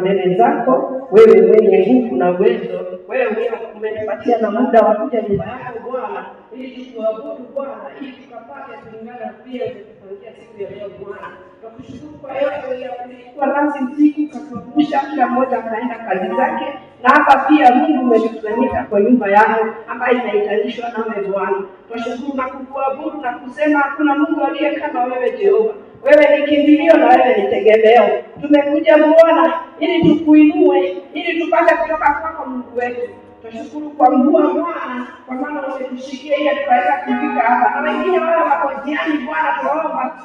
mbele zako wewe mwenye nguvu na uwezo, wewe umenipatia na muda wa kuja nyumba yako Bwana, ili tuabudu Bwana, ili tukapate kulingana pia kupangia siku ya leo Bwana. Tukushukuru kwa yote ya kulikuwa nasi usiku, katukumbusha kila mmoja akaenda kazi zake, na hapa pia Mungu umetukusanyika kwa nyumba yako ambayo inahitajishwa nawe Bwana. Tunashukuru na kukuabudu na kusema hakuna Mungu aliye kama wewe Jehova. Wewe ni kimbilio na wewe ni tegemeo. Tumekuja Bwana ili tukuinue, ili tupate kutoka kwako Mungu wetu. Tunashukuru kwa mvua Bwana, kwa maana umetushikia ili tukaweza kufika hapa. Na wengine wale wako njiani Bwana, tunaomba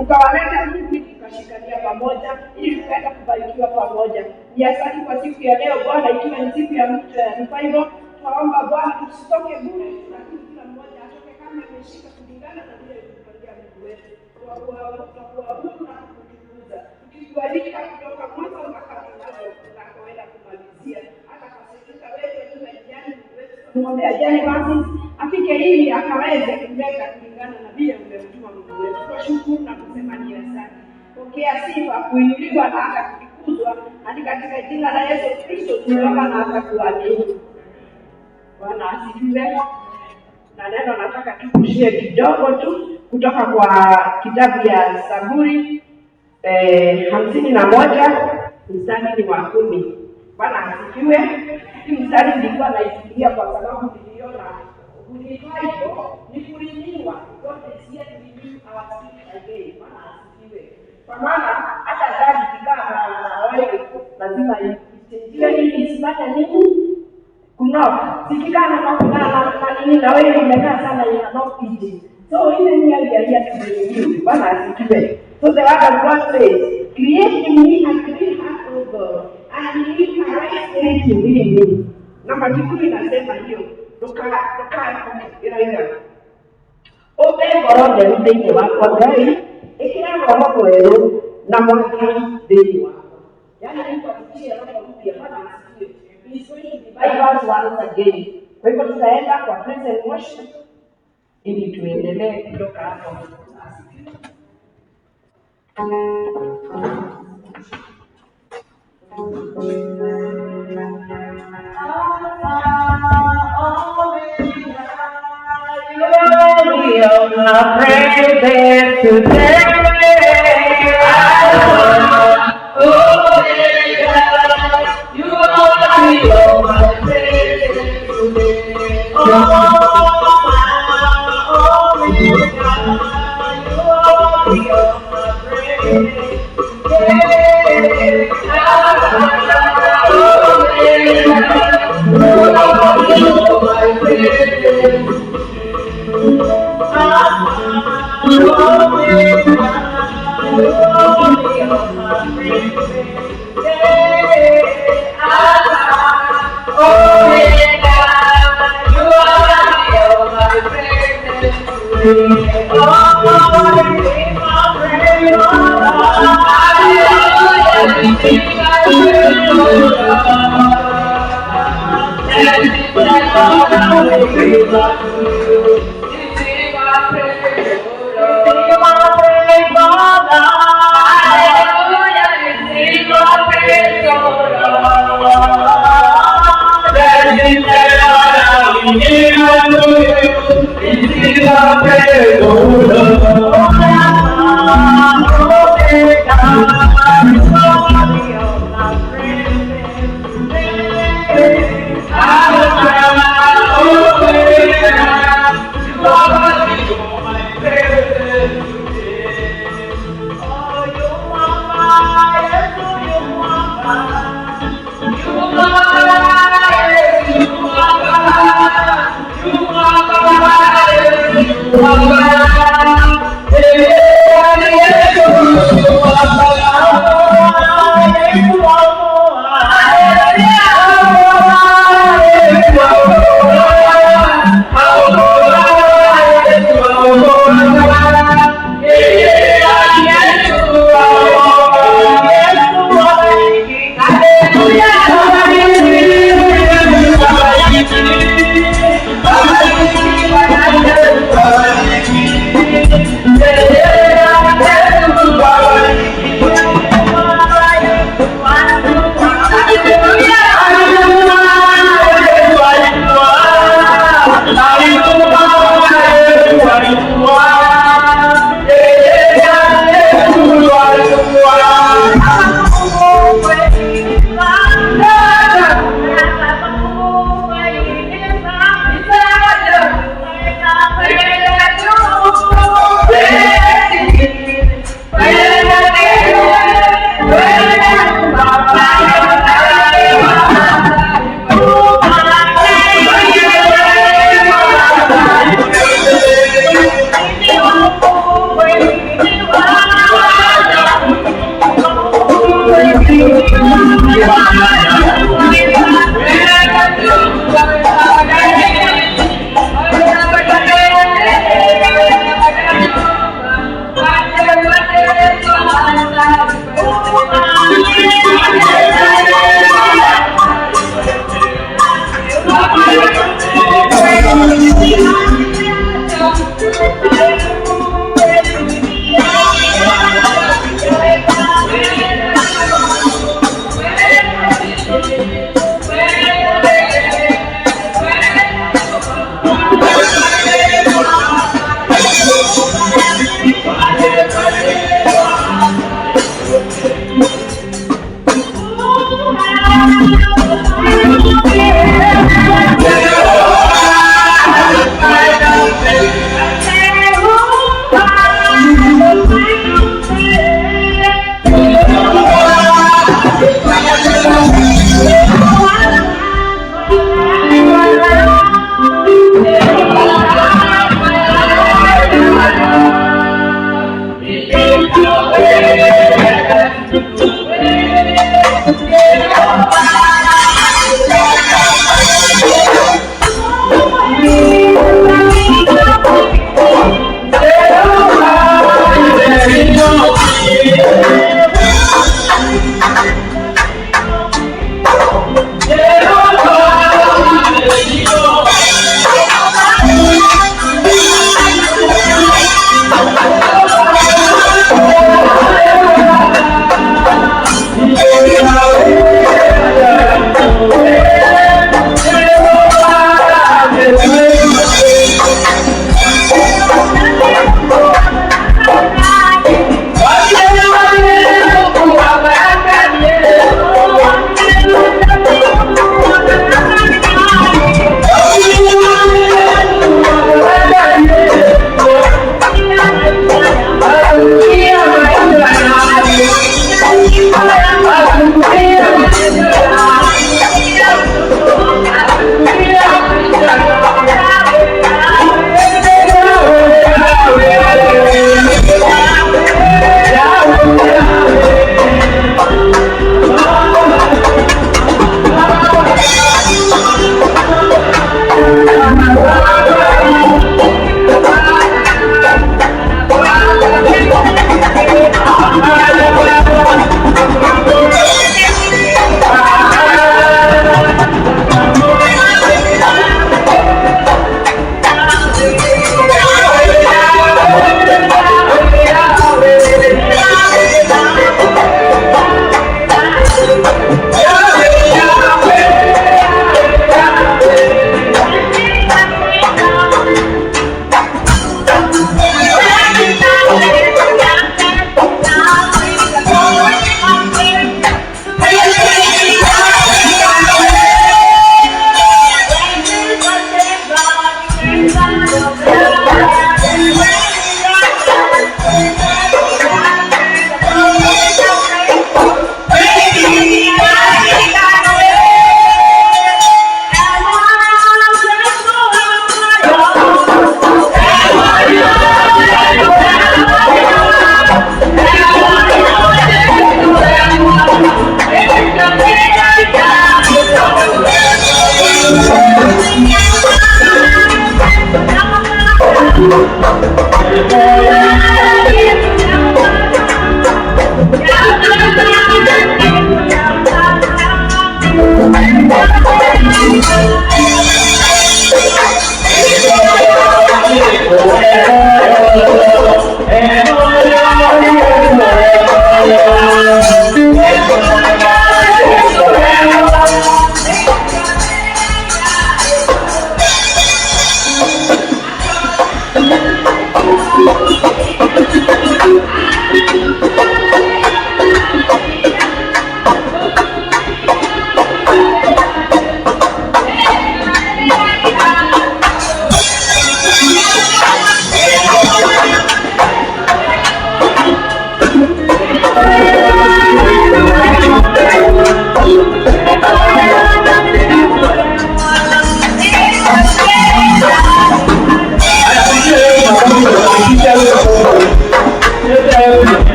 ukawaleta Mungu tukashikania pamoja ili tukaweza kubarikiwa pamoja. Ni asante kwa siku ya leo Bwana, ikiwa ni siku ya mwisho ya revival. Tunaomba Bwana tusitoke bure, lakini kila mmoja atoke kama ameshika kulingana na vile tulipangia Mungu wetu. Tutakuabudu na kukutukuza, tukikualika kutoka mwanzo mpaka tunakoenda kumalizia. Hata kasika wewe tunajiani kumwombea jani basi afike ili akaweze kuleta kulingana na vile umemtuma Mungu wetu. Tunashukuru na kusema ni asante. Pokea sifa, kuinuliwa na hata kutukuzwa, hadi katika jina la Yesu Kristo tunaomba na hata kuamini. Bwana asifiwe. Na neno nataka tukushie kidogo tu kutoka kwa kitabu ya Zaburi 51 mstari wa 10. Bwana asifiwe. Hii mstari nilikuwa naifikiria kwa sababu niliona revival ni kuliniwa. God is here to renew our spirit again. Bwana asifiwe. Kwa maana hata ndani kikaa na wewe lazima ichenjiwe ili isipate nini? Kunoka. Sikikana na nini na wewe umekaa sana ina not easy. So even here we are here to renew. Bwana asifiwe. So the word of God says, create in me a clean heart, O God, and renew a right spirit within me. Namba 2 inasema hiyo. Toka ila. Obe gorode mdeni wako gari, ikina roho wewe na mwaka deni wako. Yaani mtu akitia roho mpya Bwana asifiwe. Is going to be Bible once again. Kwa hivyo tutaenda kwa praise and worship ili tuendelee kutoka hapo.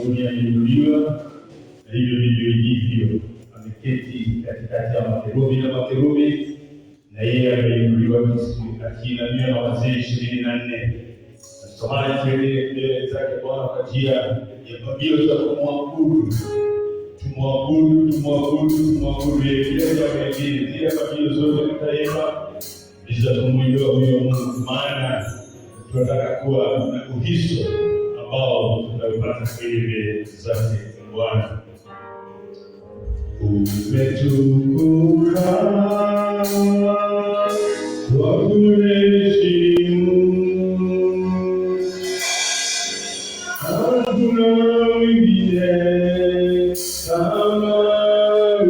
Dunia iliinuliwa na hivyo ndivyo ilivyo. Ameketi katikati ya makerubi na makerubi, na yeye ameinuliwa akiinamiwa na wazee 24. Msomaji tuende mbele zake Bwana kwa njia ya pambio za kumwabudu. Tumwabudu yeye wengine. Zile pambio zote tutaimba zitatumwinua huyo Mungu, maana tunataka kuwa na uhiso ambao tunapata mbele zake Bwana. Umetukuka kwa kuheshimu, hakuna mwingine kama wewe.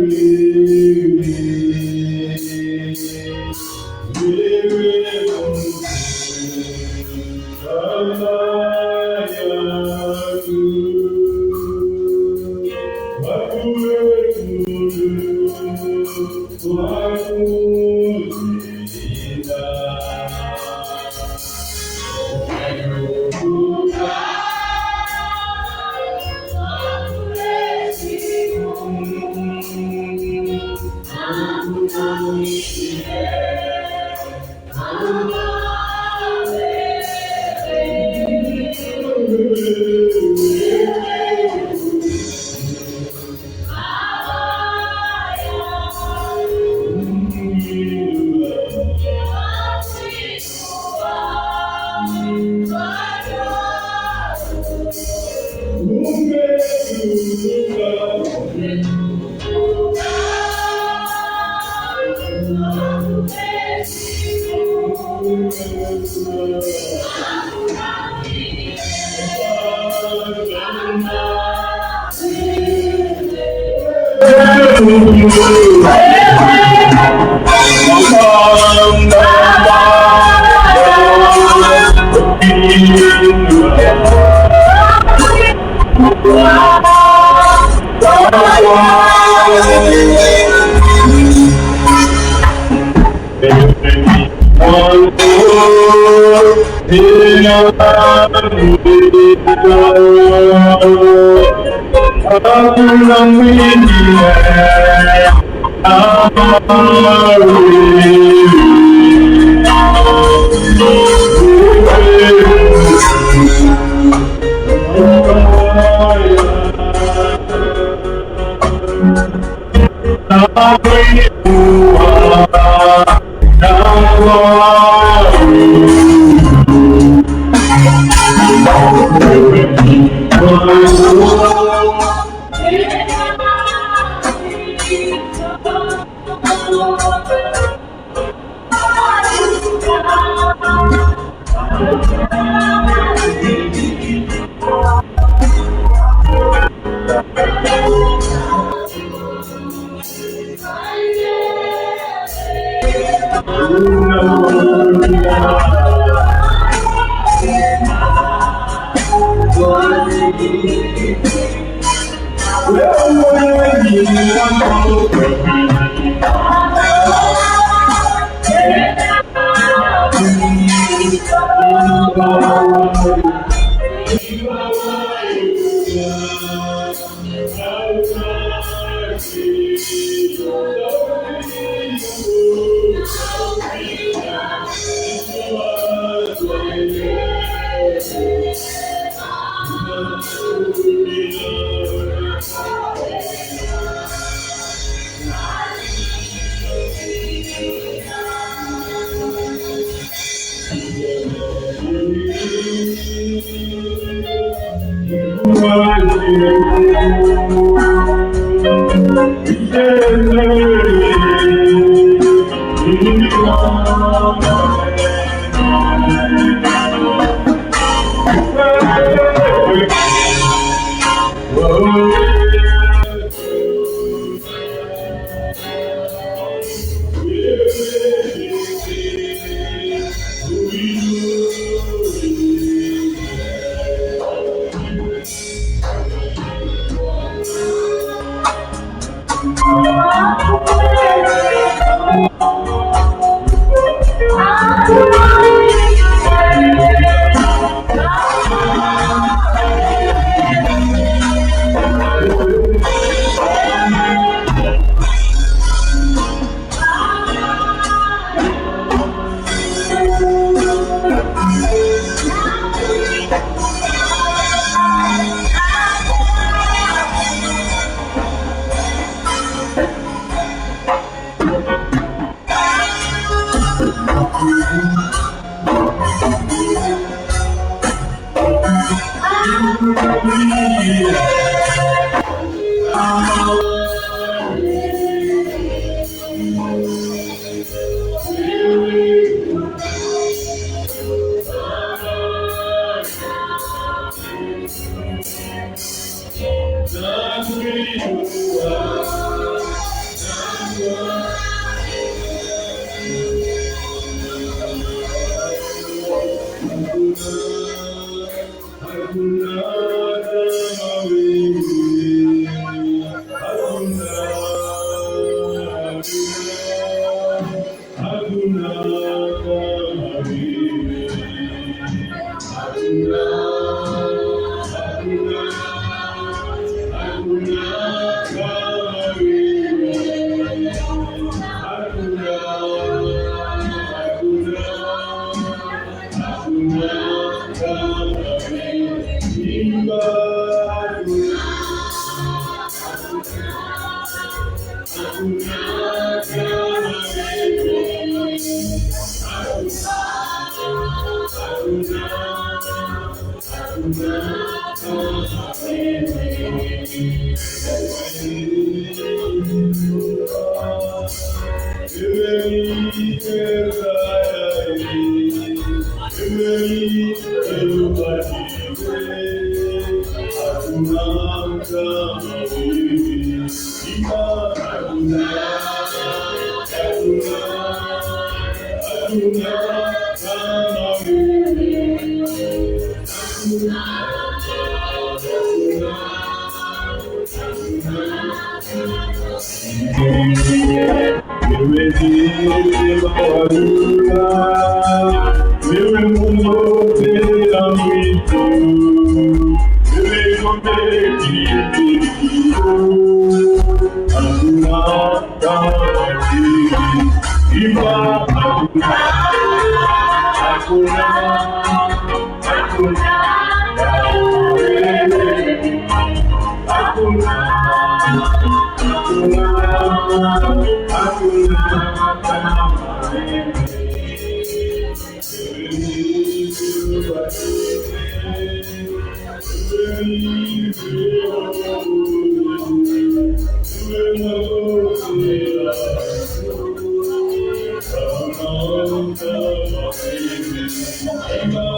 Amen.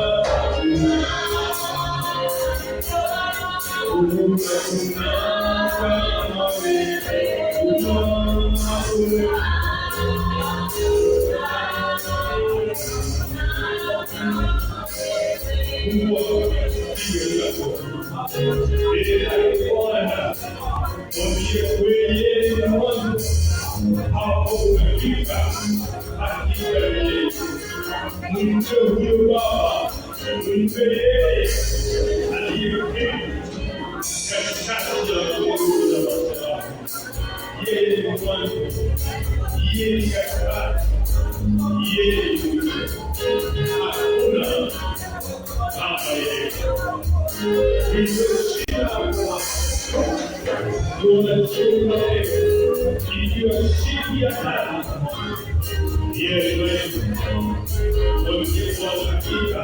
Mbele Bwana, mwambie kweli yeye ni mwanzo, hapo umefika, hakika yeye. Mpe huyo Baba, mpe yeye aliyeketi katikati ya Mungu na madhabahu. Yeye ni mwanzo, yeye ni katikati, yeye ni mwisho. Hakuna kama yeye. Tunashinda tunashinda ikiwa chini ya hali. Yeye ni wetu. Mwenyezi wa hakika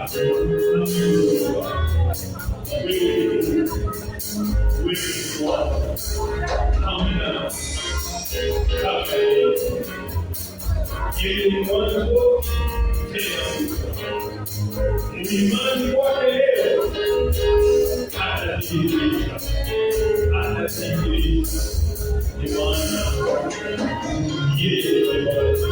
na Mungu. Wewe Bwana. Amina. Kama yeye ni mwanzo tena imani kwake leo atadhihirisha imani yeye ni mwanzo.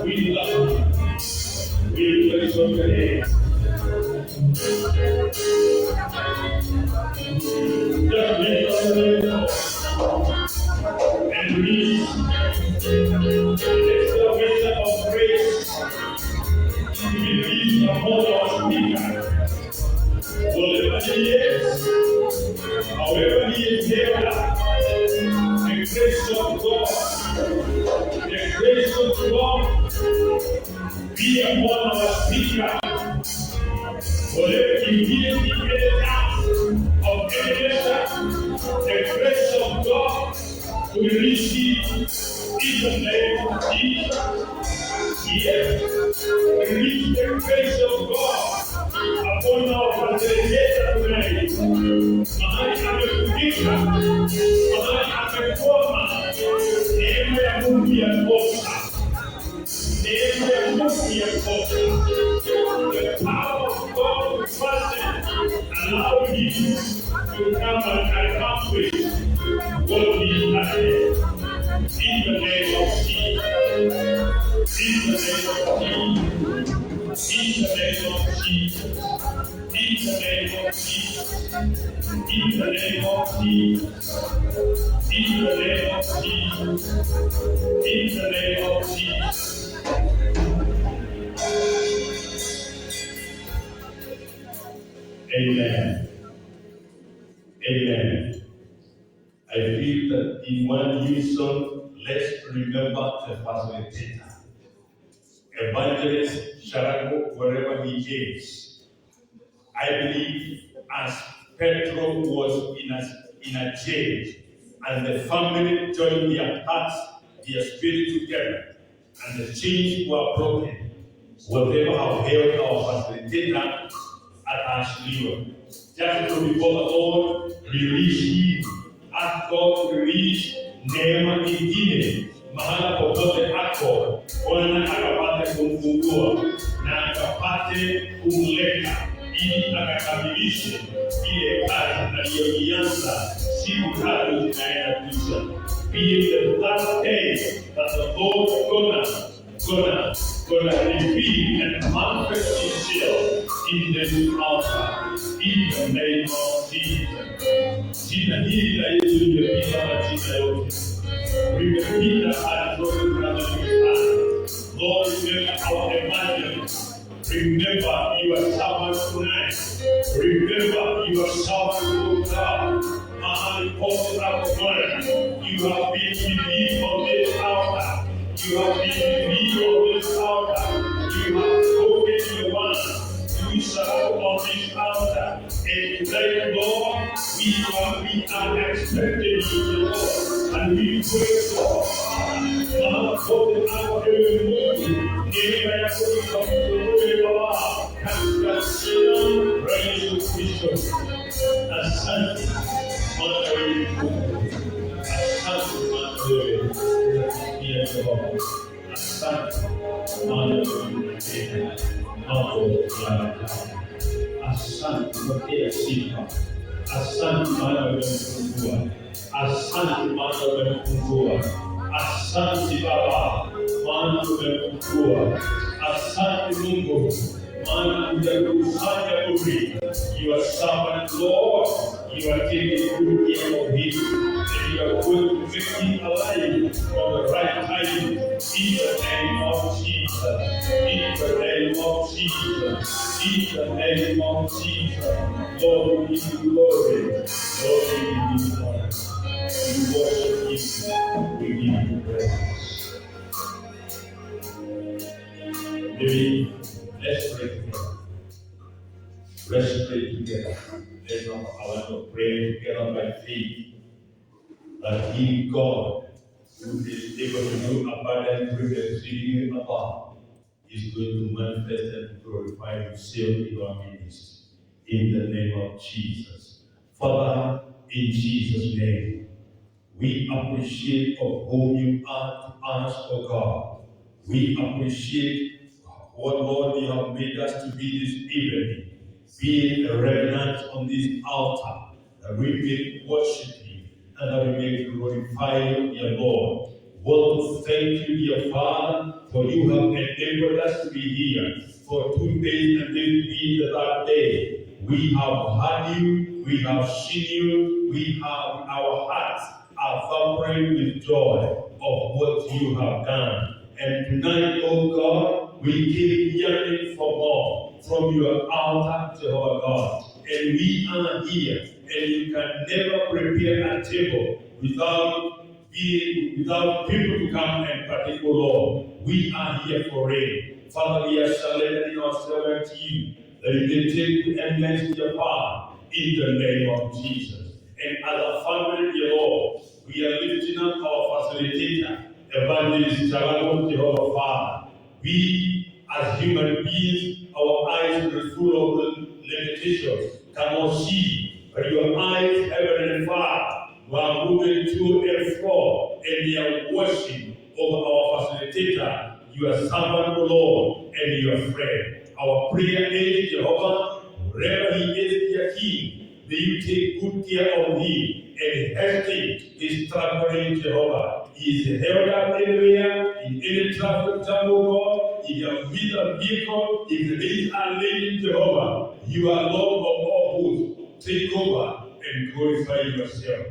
We love you. We place on your hands. Just lift up your hands and release the exclamation of praise. Release upon our speaker. Whatever he is, however he is held up, the grace of God, the grace of God be upon our speaker. Whatever he is, he gets out of any letter, the grace of God to receive in the name of Jesus. Yes, release the grace of God upon our facilitator tonight. Mahali amefundisha, mahali amekoma, neema ya Mungu yatosha. Neema ya Mungu yatosha. The power of God will fasten, allow him to come and accomplish what he has. In the name of Jesus. In the name of Jesus. In the name of Jesus. In the name of Jesus. In the name of Jesus. In the name of Jesus. In the name of Jesus. Amen. Amen. I feel that in one unison, let's remember the facilitator, Evangelist Sharago, wherever he is. I believe as Pedro was in a jail, and the family joined their hearts, their spirit together, and the chains were broken, whatever have held our facilitator at our sleeve. Just to before the Lord, release him. Ask God to release neema nyingine mahala popote hapo, Bwana akapate kumfungua na akapate kumleta ili akakamilishe ile kazi aliyoianza siku tatu zinaenda kuisha. Be the last day that the Lord gonna reveal and manifest himself in the altar, in the name of Jesus. Jina hili la Yesu limepita majina yote. Limepita alizote tunazozifahamu. Lord, remember our evangelist. Remember your servant tonight. Remember your servant, God. Mahali pote hapo Bwana, you have been with me on this altar. You have been with me on this altar. You have spoken your word. You shall on this altar. And today, Lord, we are expecting you, Lord. And we pray, Lord. Mahali pote hapo ewe Mungu, neema yako ikamwongoze Asante Bwana wewe, asante Bwana wewe, pia Jehova, asante Bwana wewe, mambo ya asante kwa kila sifa, asante Bwana wewe umefungua, asante Bwana wewe umefungua, asante Baba Bwana umefungua, asante Mungu Bwana hujakusanya bure. Your servant Lord, you are taking good care of him, and you are going to make him alive on the right time. In the name of Jesus, in the name of Jesus, in the name of Jesus. Lord, we give you glory. Lord, we give you honor. We worship you. We give you praise. Maybe let's pray together. Let's pray together. Let's not our pray together by faith. That He, God, who is able to do abundantly exceedingly above, is going to manifest and glorify Himself in our midst. In the name of Jesus. Father, in Jesus' name, we appreciate of whom you are to us, O God. We appreciate what, Lord, you have made us to be this evening, being a remnant on this altar, that we may worship you and that we may glorify you, dear Lord. Want to thank you, dear Father, for you have enabled us to be here for 2 days, and this being the third day. We have heard you, we have seen you, we have our hearts are vibrating with joy of what you have done. And tonight, oh God, we keep yearning for more from your altar, Jehovah God. And we are here, and you can never prepare a table without people to come and partake, O Lord. We are here for it. Father, we are surrendering ourselves to you, that you can take the eminence to your Father, in the name of Jesus. And as a family, dear Lord, we are lifting up our facilitator, Evangelist Chalago, Jehovah Father. We, as human beings, our eyes are full of limitations, cannot see, but your eyes, heaven and far, are moving to and fro, and they are watching over our facilitator, your servant, O Lord, and your friend. Our prayer is, Jehovah, wherever he is, dear King, may you take good care of him and help him is traveling, Jehovah. He is held up anywhere, in any traffic jam, God, in your vehicle, if there is a lady, Jehovah, you are Lord of all hosts. Take over and glorify yourself.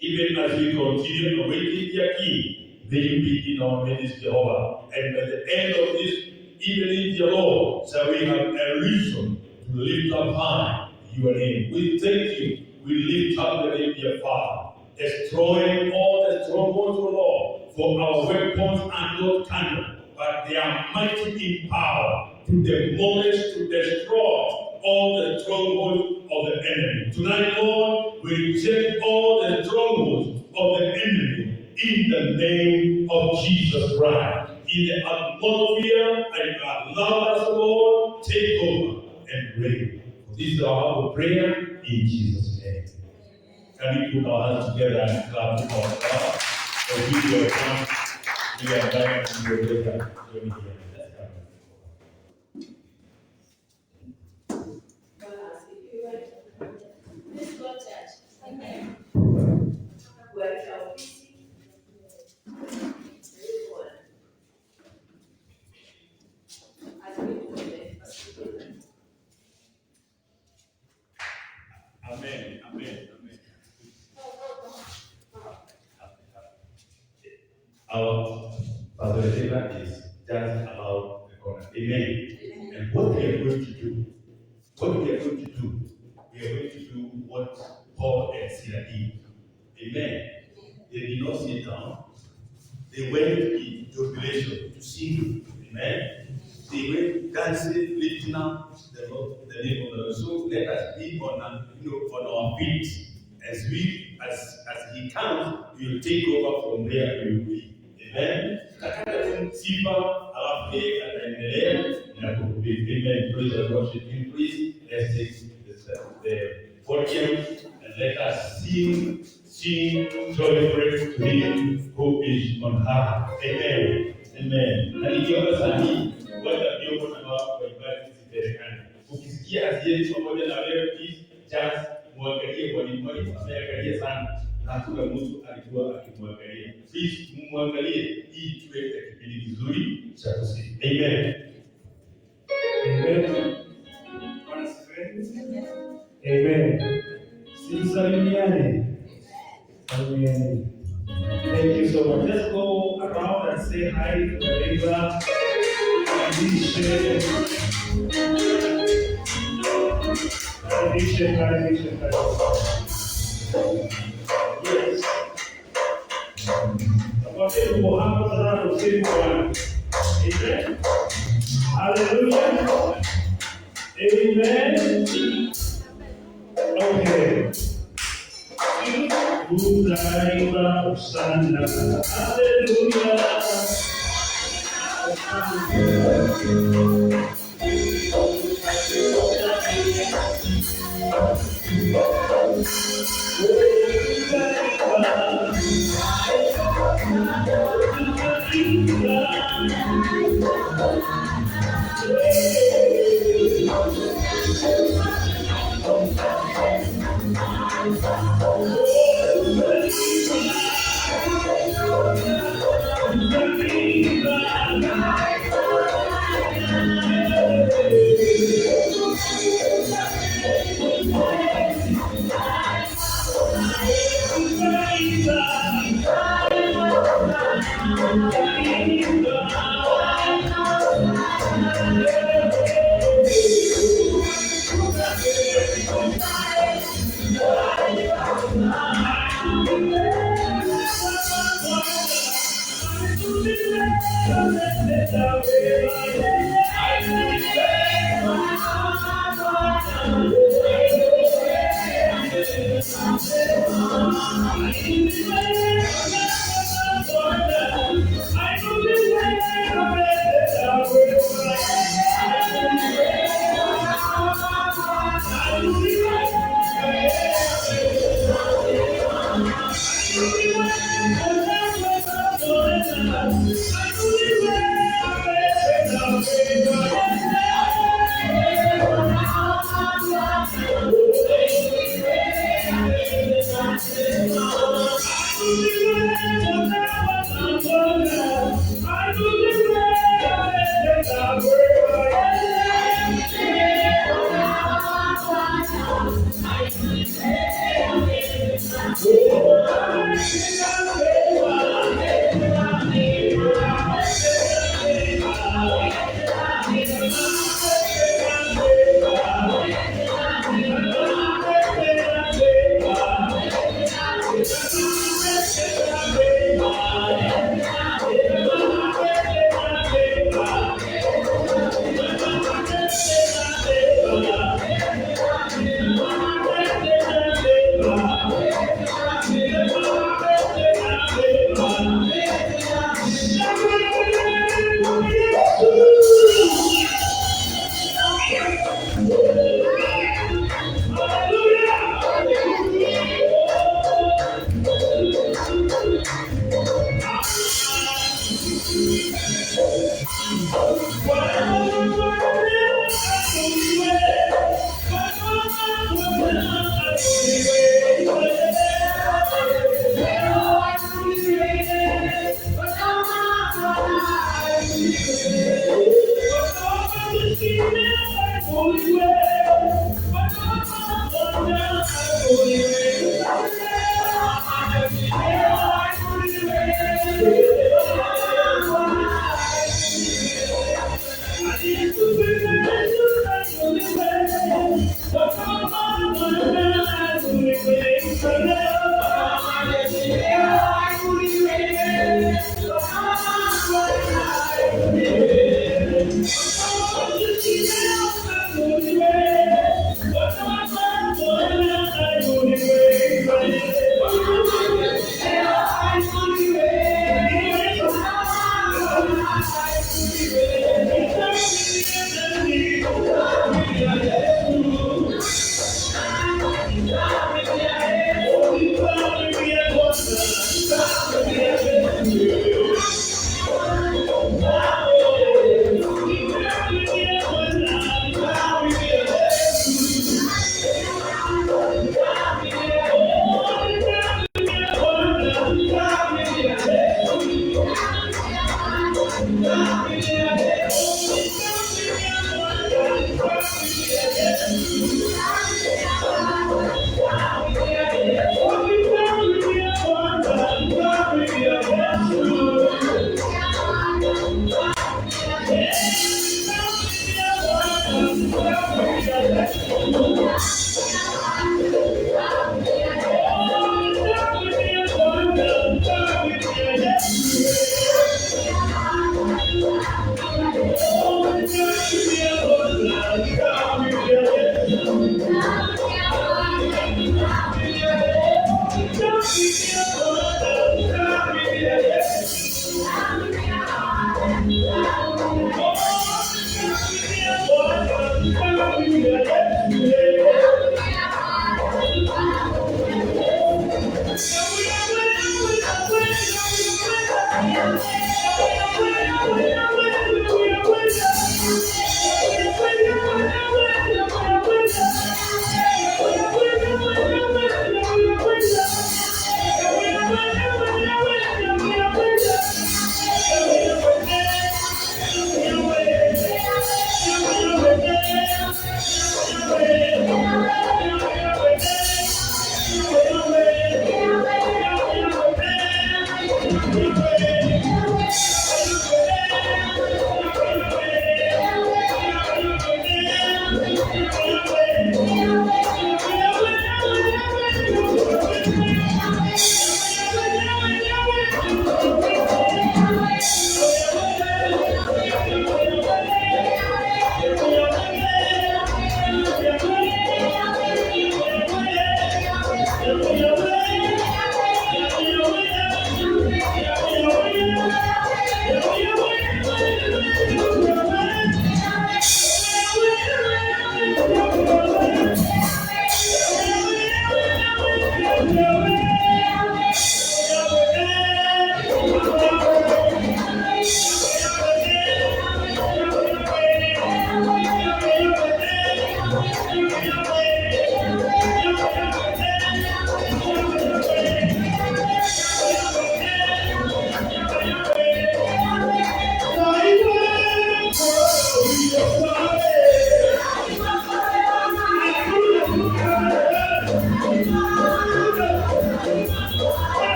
Even as we continue awaiting your King, may you be in our midst, Jehovah. And at the end of this evening, dear Lord, shall we have a reason to lift up high your name. We thank you. We lift up the name, dear Father, destroying all the strongholds, O Lord, for our weapons are not carnal, but they are mighty in power to demolish, to destroy all the strongholds of the enemy. Tonight, Lord, we reject all the strongholds of the enemy in the name of Jesus Christ. In the atmosphere, and allow us, Lord, take over and reign. This is our prayer in Jesus' name. Can we put our hands together and clap for God? For we will come. We are dying to your letter. Let me hear. Amen. Amen. Amen. Our facilitator is just about the corner. Amen. And what we are going to do, we are going to do what Paul and Silas did. Amen. They did not sit down. They went in jubilation to sing. Amen. They went dancing, lifting up the name of the Lord. So let us be on our feet. As he comes, we will take over from where we will be. Amen. Sifa alafu anaendelea na kuhubiri. Amen. Praise the worship him, please. Let's take this. the podium and let us sing joyfully to Him who is on high. Amen. Amen. Na nikiomba saa hii wata vyombo na wako waibadi zipelekane. Ukisikia haziendi pamoja na wewe, please just muangalie mwalimu ameangalia sana. Hakuna mtu alikuwa akimwangalia. Please muangalie ili tuwe kipindi kizuri cha kusifu. Amen. Amen. Amen. Simsalimiane. Amen. Thank you so much. Let's go around and say hi to the neighbor. Yes. Amen. Hallelujah. Amen. Okay. Udaiba sana. Hallelujah.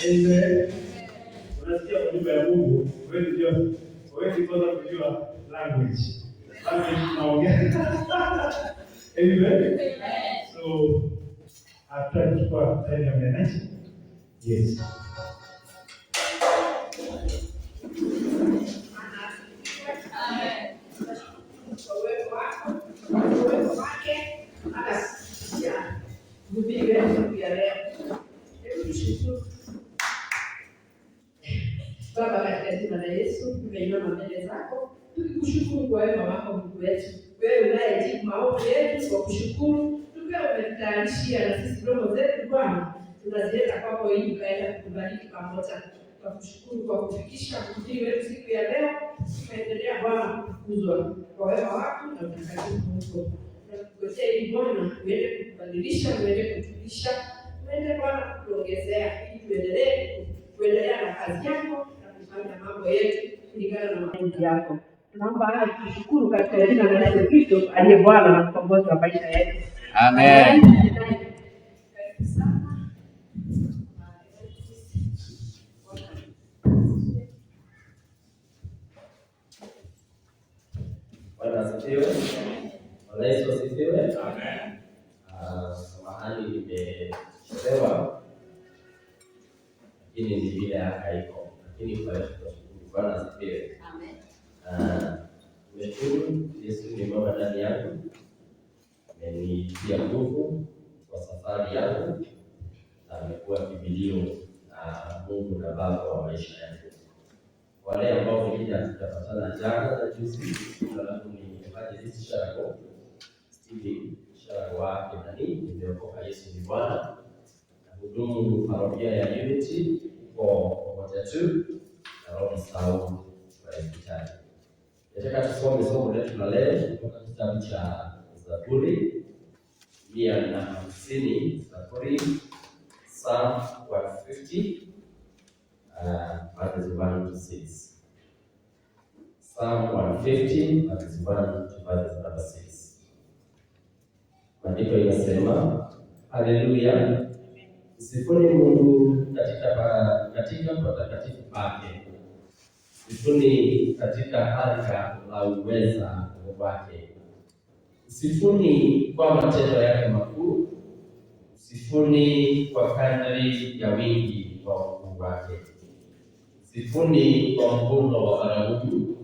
Amen. Unasikia ujumbe ya Mungu, wewe kwanza kujua language. Naongea. Amen. So after kuchukua time ya message. Yes. Baba, katika jina la Yesu, tumeinama mbele zako tukikushukuru kwa wema wako Mungu wetu. Wewe unayejibu maombi yetu kwa kushukuru, tukiwa umetutayarishia na sisi roho zetu Bwana, tunaziweka kwako ili ukaenda kukubariki pamoja. Kwa kushukuru kwa kufikisha mhubiri wetu siku ya leo, tukaendelea Bwana kutukuzwa kwa wema wako na utakatifu Mungu. Tunakugotea ili Bwana uende kukubadilisha, uende kutulisha, uende Bwana kutuongezea ili tuendelea na kazi yako na kufanya mambo yetu kulingana na mapenzi yako. Tunaomba haya tukushukuru katika jina la Yesu Kristo aliye Bwana na mkombozi wa maisha yetu. Amen. Bwana asifiwe. Bwana Yesu asifiwe. Amen. Samahani nimechelewa, lakini ni vile haiko, lakini kwa tunashukuru. Bwana asifiwe. Amen. Nimeshukuru Yesu ni mama ndani yangu, amenitia nguvu kwa safari yangu, na amekuwa kimbilio na Mungu na Baba wa maisha yangu. Wale ambao wengine tutapatana jana na juzi, alafu ni evangelist Shako Stephen wake nani nimeokoka, Yesu ni Bwana, na hudumu parokia ya Unity kwa tu na Roho Mtakatifu Presbyterian. Nataka tusome somo letu la leo kutoka kitabu cha Zaburi 150, Zaburi Psalm 150 verses 1 to 6. Psalm 150 verses 1 to verses 6. Maandiko inasema, haleluya, msifuni Mungu katika patakatifu pake, msifuni katika anga la uweza wake, msifuni kwa matendo yake makuu, msifuni kwa kadri ya wingi wa ukuu wake, msifuni kwa mvumo wa baragumu,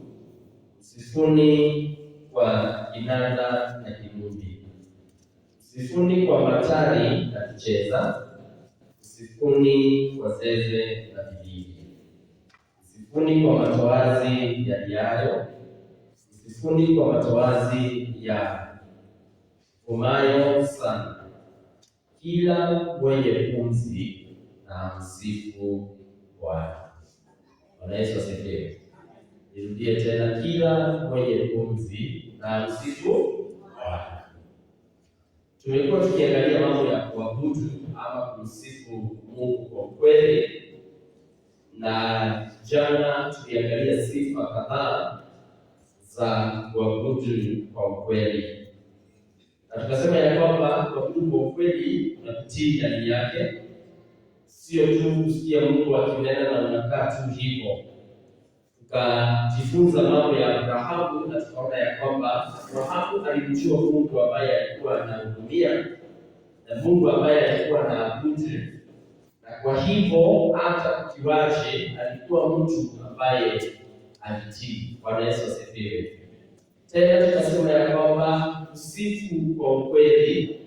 msifuni kwa kinanda na kinubi, msifuni kwa matari na kicheza, msifuni kwa zeze na vigingi, msifuni kwa matoazi yaliayo, msifuni kwa matoazi ya umayo sana. Kila mwenye pumzi na msifu Bwana. Bwana Yesu asifiwe. Nirudie tena, kila mwenye pumzi na msifu Bwana. Tumekuwa tukiangalia mambo ya kuabudu ama kumsifu Mungu kwa kweli, na jana tuliangalia sifa kadhaa za kuabudu kwa kweli, na tukasema ya kwamba kuabudu kwa kweli na kutii ndani yake sio tu kusikia Mungu akinena na unakaa tu hivyo. Tukajifunza mambo ya Abrahamu na tukaona ya kwamba Abrahamu alimjua Mungu ambaye alikuwa anahudumia na Mungu ambaye alikuwa anaabudu, na kwa hivyo hata kukiwaje alikuwa mtu ambaye alitii. Bwana Yesu asifiwe. Tena tukasema ya kwamba kusifu kwa ukweli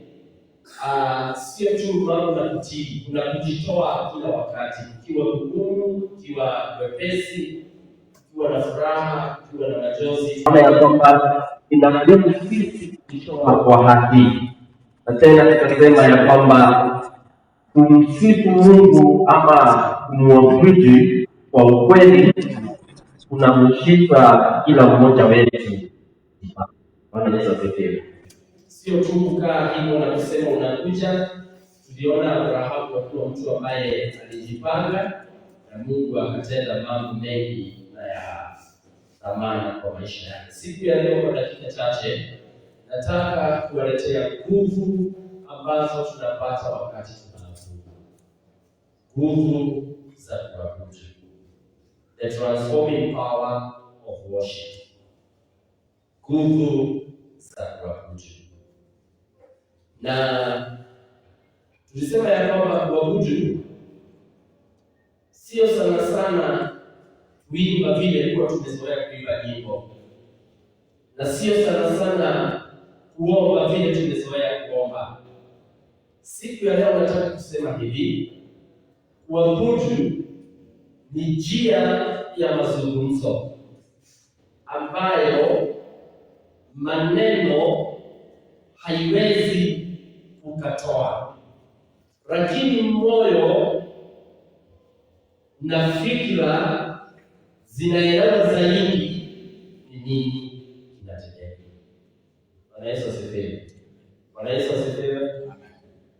sio tu mambo na kutii, kuna kujitoa kila wakati, ukiwa mgumu, ukiwa wepesi, ukiwa na furaha, ukiwa na majonzi, ya kwamba inabidi sisi kujitoa kwa haki. Na tena tukasema ya kwamba kumsifu Mungu ama kumwabudu kwa ukweli kunamshika kila mmoja wetu. Bwana Yesu asifiwe. Sio tu kukaa hivyo na kusema unakuja. Tuliona Abrahamu akiwa mtu ambaye alijipanga na Mungu akatenda mambo mengi na ya thamani kwa maisha yake. Siku ya leo kwa dakika chache nataka kuwaletea nguvu ambazo tunapata wakati tunaabudu. Nguvu za kuabudu. The transforming power of worship. Nguvu za kuabudu. Na tulisema ya kwamba kuabudu sio sana sana kuimba vile kwa tumezoea kuimba nyimbo, na sio sana sana kuomba vile tumezoea kuomba. Siku ya leo nataka kusema hivi, kuabudu ni njia ya mazungumzo ambayo maneno haiwezi kukatoa, lakini moyo na fikra zinaelewa zaidi ni nini kinatendeka. Bwana Yesu asifiwe. Bwana Yesu asifiwe.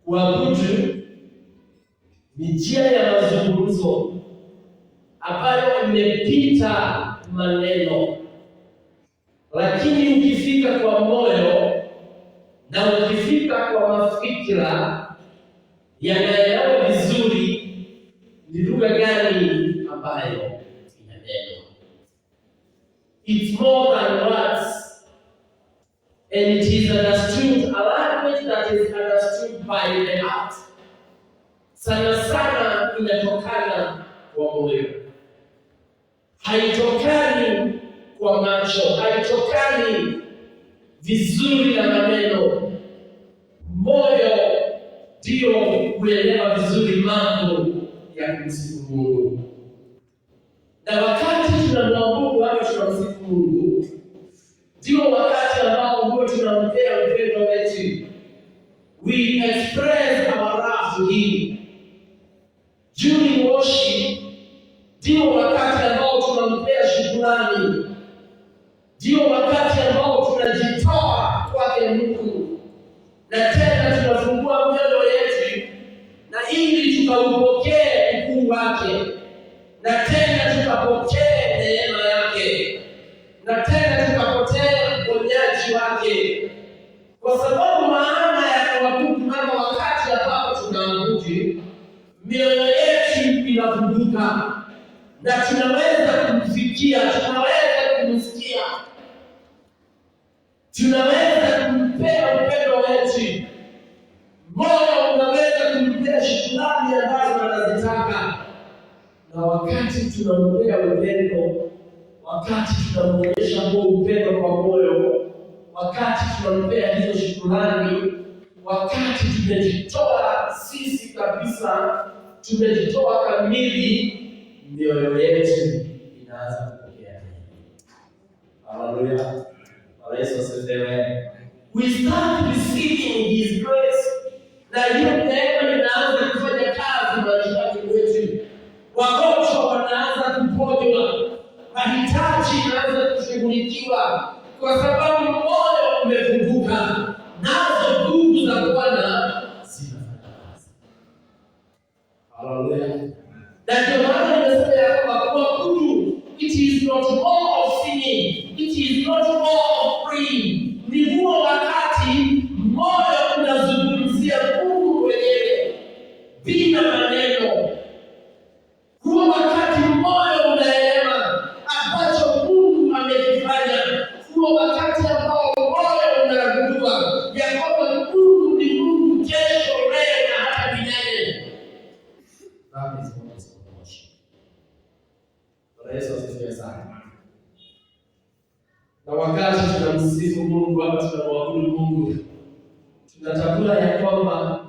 Kuabudu ni njia ya mazungumzo ambayo imepita maneno, lakini ukifika kwa moyo na ukifika kwa mafikira yanaelewa vizuri ni lugha gani ambayo inanenwa. It's more than words, and it is understood, a language that is understood by the heart. Sana sana inatokana kwa moyo, haitokani kwa macho, haitokani vizuri na maneno. Moyo ndio kuelewa vizuri mambo ya kumsifu Mungu. Na wakati tunamwabudu au tunamsifu Mungu, ndio wakati ambao huwa tunampea upendo na tena tunafungua mioyo yetu na ili tukaupokee ukuu wake, na tena tukapokee neema yake, na tena tukapokee uponyaji wake. Kwa sababu maana ya kuabudu, maana wakati ambapo tunaabudu mioyo yetu inafunguka na tunaweza kumfikia, tunaweza kumsikia, tunaweza kumpea upendo wetu. Moyo unaweza kumpea shukrani ambazo anazitaka, na wakati tunampea upendo, wakati tunamwonyesha huo upendo kwa moyo, wakati tunampea hizo shukrani, wakati tumejitoa sisi kabisa, tumejitoa kamili, mioyo yetu inaanza kupokea. Haleluya. Yesu asifiwe. We start receiving his grace, na hiyo neema inaanza kufanya kazi maishani mwetu. Wagonjwa wanaanza kuponywa, mahitaji yanaanza kushughulikiwa, kwa sababu moyo umefunguka, nazo nguvu za Bwana zinafanya kazi. Haleluya. Na ndio maana nimesema ya kwamba kuabudu, it is not more of singing, it is not more of praying. Ni huo wakati moyo unazungumzia Mungu mwenyewe bila maneno. Huo wakati moyo unaelewa ambacho Mungu amekifanya. Huo wakati ambao moyo unagundua ya kwamba Mungu ni Mungu kesho, leo na hata milele. That is what is worship. Yesu asifiwe sana. Na wakati tunamsifu Mungu hapa, tunamwabudu Mungu, tunatambua ya kwamba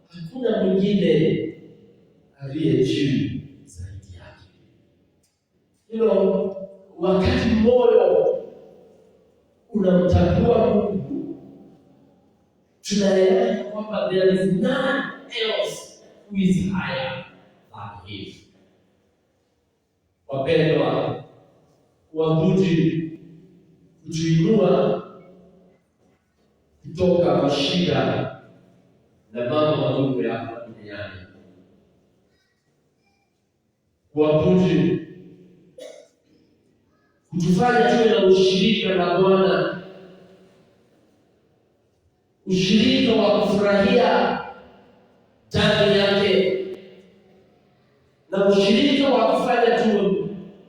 hakuna mwingine aliye juu zaidi yake. Wakati moyo unamtambua Mungu, tunaelewa kwamba there is none else who is higher than him. Wapendwa, kuabudu kutuinua kutoka mashida na mambo madogo ya hapa duniani. Kuabudu kutufanya tuwe na ushirika na Bwana, ushirika wa kufurahia ndani yake, na ushirika wa kufanya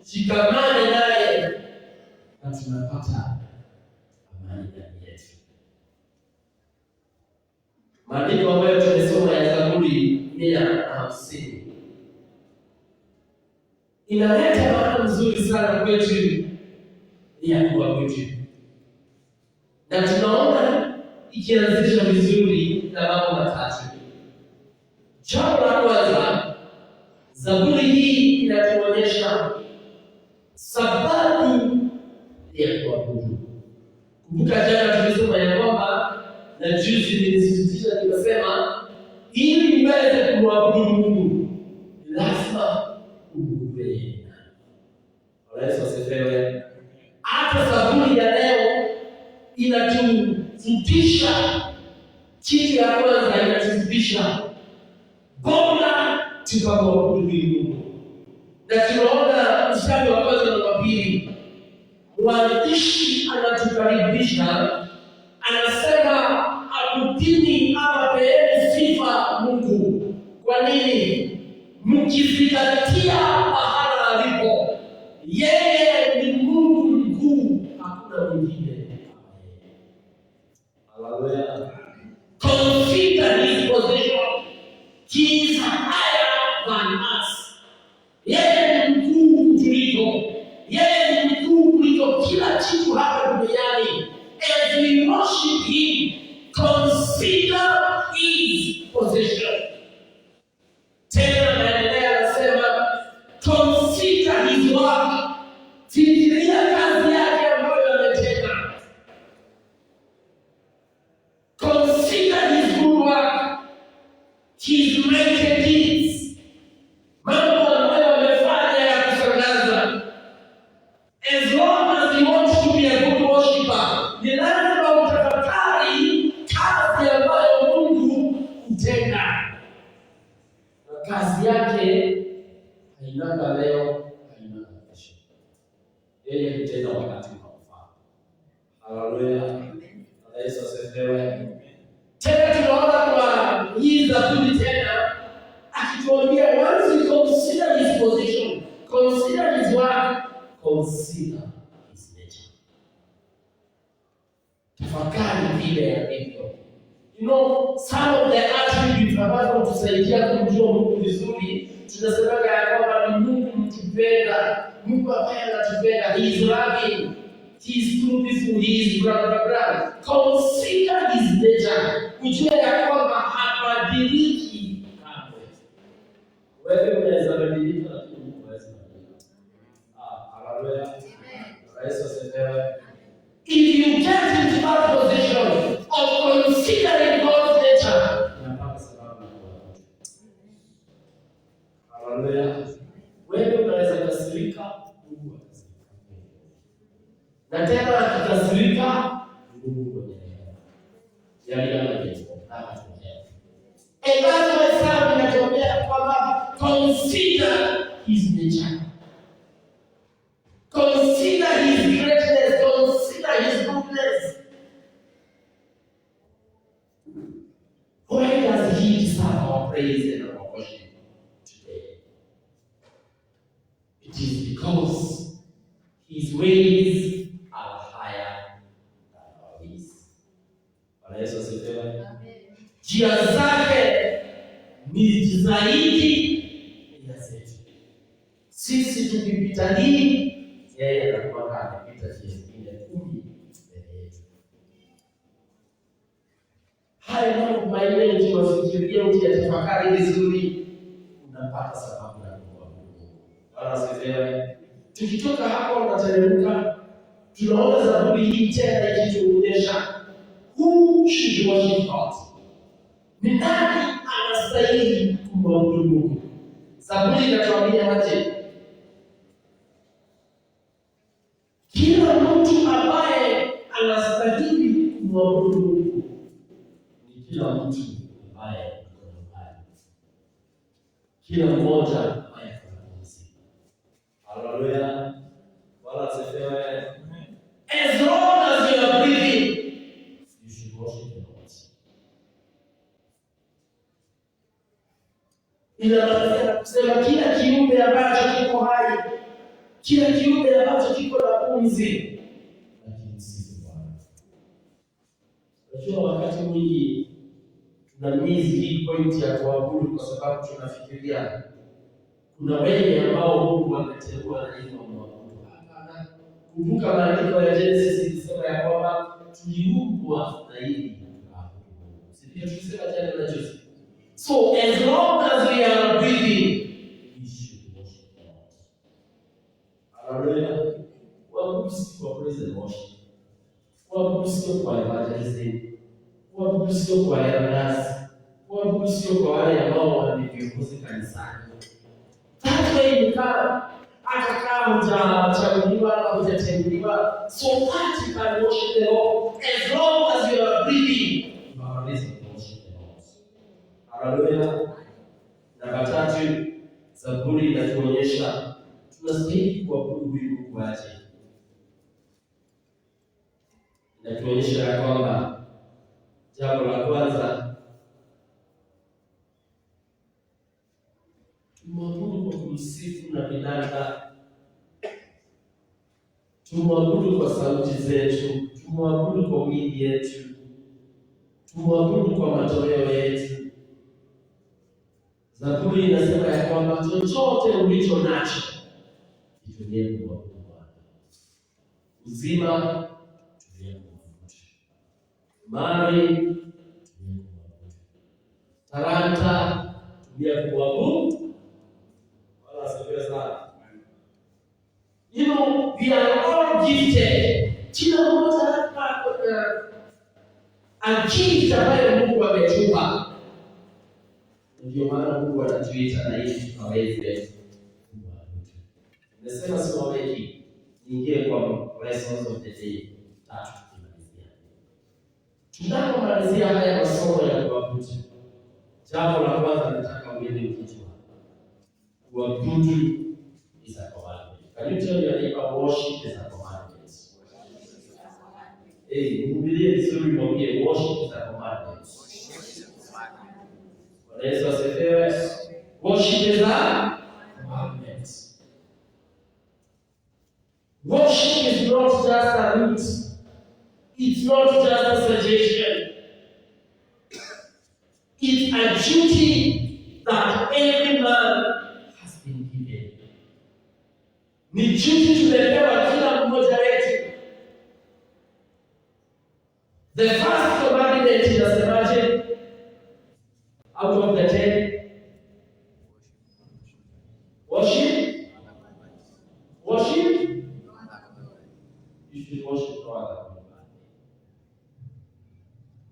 tushikamane naye na tunapata amani ndani yetu. Maandiko ambayo tumesoma ya Zaburi 150 inaleta maana nzuri sana kwetu ya kuabudu, na tunaona ikianzisha vizuri na mambo matatu. Jambo la kwanza, Zaburi hii inatuonyesha sababu ya kuabudu. Kumbuka jana tulisema ya kwamba, na juzi nilisisitiza nikasema, ili niweze kumwabudu Mungu lazima umjue yeye. Yesu asifiwe. Hata Zaburi ya leo inatufundisha kitu ya kwanza, inatufundisha bora tukamwabudu Mungu. Na tunaona mstari wa kwanza na wa pili, mwandishi anatukaribisha, anasema abudini ama peeni sifa Mungu. Kwa nini? Mkizingatia mahala alipo. Yeye ni Mungu mkuu, hakuna mwingine. Haleluya. Consider his position. He is higher than us. Yeye ni mkuu kuliko. Yeye ni mkuu kuliko kila kitu hapa duniani. As we worship him, consider his position. Tena naendelea anasema, consider his work. Fikiria kazi yake ambayo ametenda. Consider his good work, his mighty deeds. Mambo ambayo amefanya hii Zaburi tena akituambia, once you consider his position, consider his work, consider his nature. Tafakari vile alivyo. You know, some of the attributes ambazo tusaidia kumjua Mungu vizuri, tunasemaga ya kwamba ni Mungu mtupenda, Mungu ambaye anatupenda, he is loving, he is truthful, he is blah blah blah. Consider his nature. Ujue ya kwamba habadiliki kamwe. Wewe unaweza badilika lakini Mungu hawezi badilika. Haleluya. Yesu asifiwe. If you get into that position of considering God's nature, unapata sababu ya kuwa. Haleluya. Wewe unaweza kasirika, Mungu akasirika. Na tena akikasirika, Mungu mwenyewe. Yaani kama Yesu anatokea. And that's why Psalm inatuambia kwamba consider his nature. Consider his greatness, consider his goodness. Why does he deserve our praise and our worship today? It is because his ways are higher than our ways. Bwana Yesu asifiwe. Njia zake ni zaidi ya zetu. Sisi tukipita hii, yeye anakuwa amepita njia zingine 10 mbele yetu. Haya mambo manne ukiwafikiria, ukiyatafakari vizuri, unapata sababu ya kumwabudu. Bwana asifiwe. Tukitoka hapo tunateremka, tunaona Zaburi hii tena ikituonyesha who should worship God. Ni nani anastahili kumwabudu Mungu? Zaburi inatuambia aje? Kila mtu ambaye anastahili kumwabudu Mungu ni kila mtu ambaye yuko nyumbani. Kila mmoja ambaye anapumzika. Haleluya. Bwana asifiwe. As long as you are breathing, you should worship the Lord. Inamaanisha kusema kila kiumbe ambacho kiko hai, kila kiumbe ambacho kiko na pumzi, lakini sisi Bwana. Unajua wakati mwingi tuna miss hii point ya kuabudu kwa sababu tunafikiria kuna wengi ambao Mungu ameteua na hivyo mwabudu. Hapana. Kumbuka maandiko ya Genesis ilisema ya kwamba tuliumbwa na hili kuabudu. Sisi tulisema jana na juzi. So as long as we are breathing, we should worship God. Hallelujah. Waabudu si kwa praise and worship. Waabudu sio kwa evangelism. Waabudu sio kwa elders. Waabudu sio kwa wale ambao wanaviongoza kanisani. That's why you come. Akakaa mtachaguliwa na mtatenguliwa. So that you can worship the Lord. As long as you are breathing, you are raised to worship the Lord. Haleluya. Namba 3, Zaburi inatuonyesha tunastahili kuabudu huyu Mungu aje. Inatuonyesha ya kwamba jambo la kwanza, tumwabudu kwa kumsifu na vinanda, tumwabudu kwa sauti zetu, tumwabudu kwa mwili yetu, tumwabudu kwa matoleo yetu. Zaburi inasema ya kwamba chochote ulicho nacho kitumie kumwabudu Bwana. Uzima tumie kumwabudu, mali tumie kumwabudu, talanta tumie kumwabudu. Wala asifiwe sana. You know, we are all gifted. Kila mmoja ana gift ambayo Mungu ametupa. Ndio maana Mungu anatuita na ili tukaweze kumwabudu. Nimesema somo hili niingie kwa lessons of the day 3 tukimalizia. Tunapomalizia haya masomo ya kuabudu, jambo la kwanza nataka uelewe kichwa. Kuabudu is a commandment. Can you tell your neighbor worship is a commandment? Mhubirie vizuri mwambie worship is a commandment. Yesu asifiwe. Worship is a commandment. Worship is not just a route. It's not just a suggestion. It's a duty that every man has been given. Ni duty tumepewa kila mmoja wetu. The first commandment inasemaje? Out of the 10. Worship. Worship. You should worship God.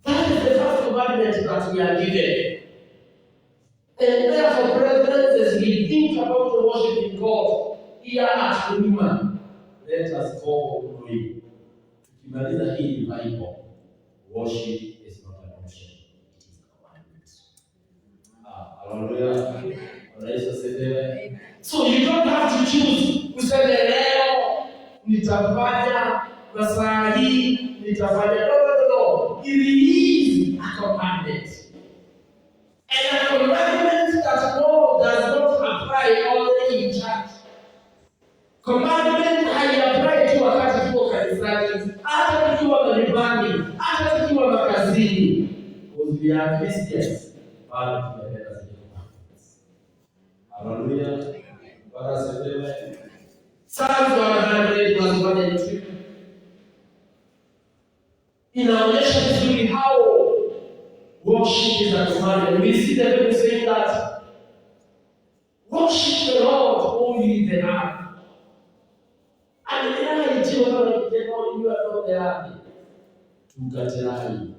That is the first commandment that we are given. And therefore, brethren, as we think about the worshiping God here at Huduma, let us go home praying. Tukimaliza hii Bible, worship is not an option, it is a commandment. Hallelujah. So you don't have to choose. Useme leo nitafanya na saa hii nitafanya. No. It is a commandment. And a commandment that God does not apply only in church. Commandment haiapply tu wakati tuko kanisani, hata tukiwa majumbani, hata tukiwa makazini. Because we are Christians. Bado tunapenda zile commandments. Hallelujah. Bwana asifiwe. Psalms 100:1 inaonyesha vizuri how worship is a commandment. We see the Bible saying that worship the Lord only the earth. And the earth is your Lord, you are not the earth. Tukaterai.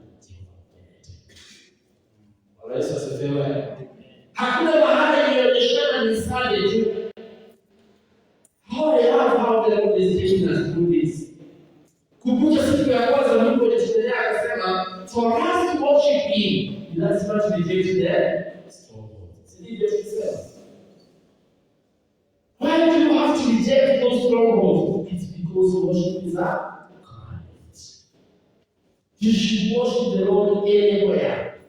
Yesu asifiwe. Hakuna mahali inaonyeshana ni Sunday tu. How the Lord is teaching us to do this. Kumbuka siku ya kwanza Mungu alitutendea akasema, for us to worship him, you lazima to reject the strongholds. Did you say? Why do you have to reject those strongholds? It's because worship is a commandment. You should worship the Lord anywhere,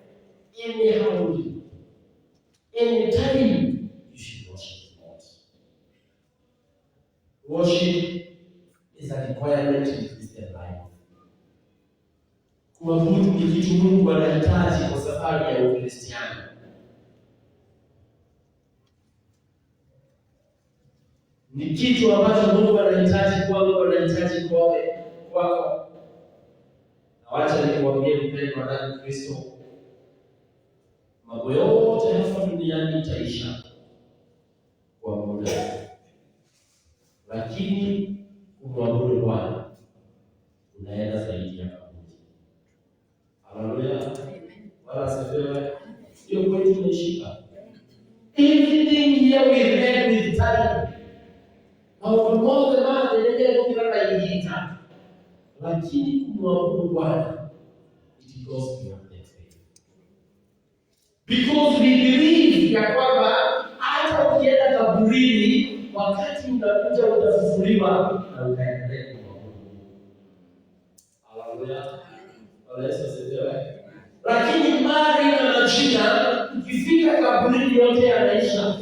anyhow, anytime. You should worship the Lord. Worship is a requirement in Christian life. Kuabudu ni kitu Mungu anahitaji kwa safari ya Ukristiano. Ni kitu ambacho Mungu anahitaji kwako, anahitaji kwako. Na wacha nikwambie mpendwa ndani ya Kristo, mambo yote hapa duniani itaisha kwa muda. Lakini kumwabudu Bwana unaenda zaidi ya kaburi. Haleluya. Bwana asifiwe. Hiyo kweli tumeshika. Everything here we read with time. Au mmoja mmoja ndio kila inaita. Lakini kumwabudu Bwana it goes beyond that faith. Because we believe ya kwamba hata ukienda kaburini wakati unakuja utafufuliwa na utaendelea kumwabudu. Haleluya. Yesu asifiwe. Lakini mali na majina ukifika kaburini yote yanaisha.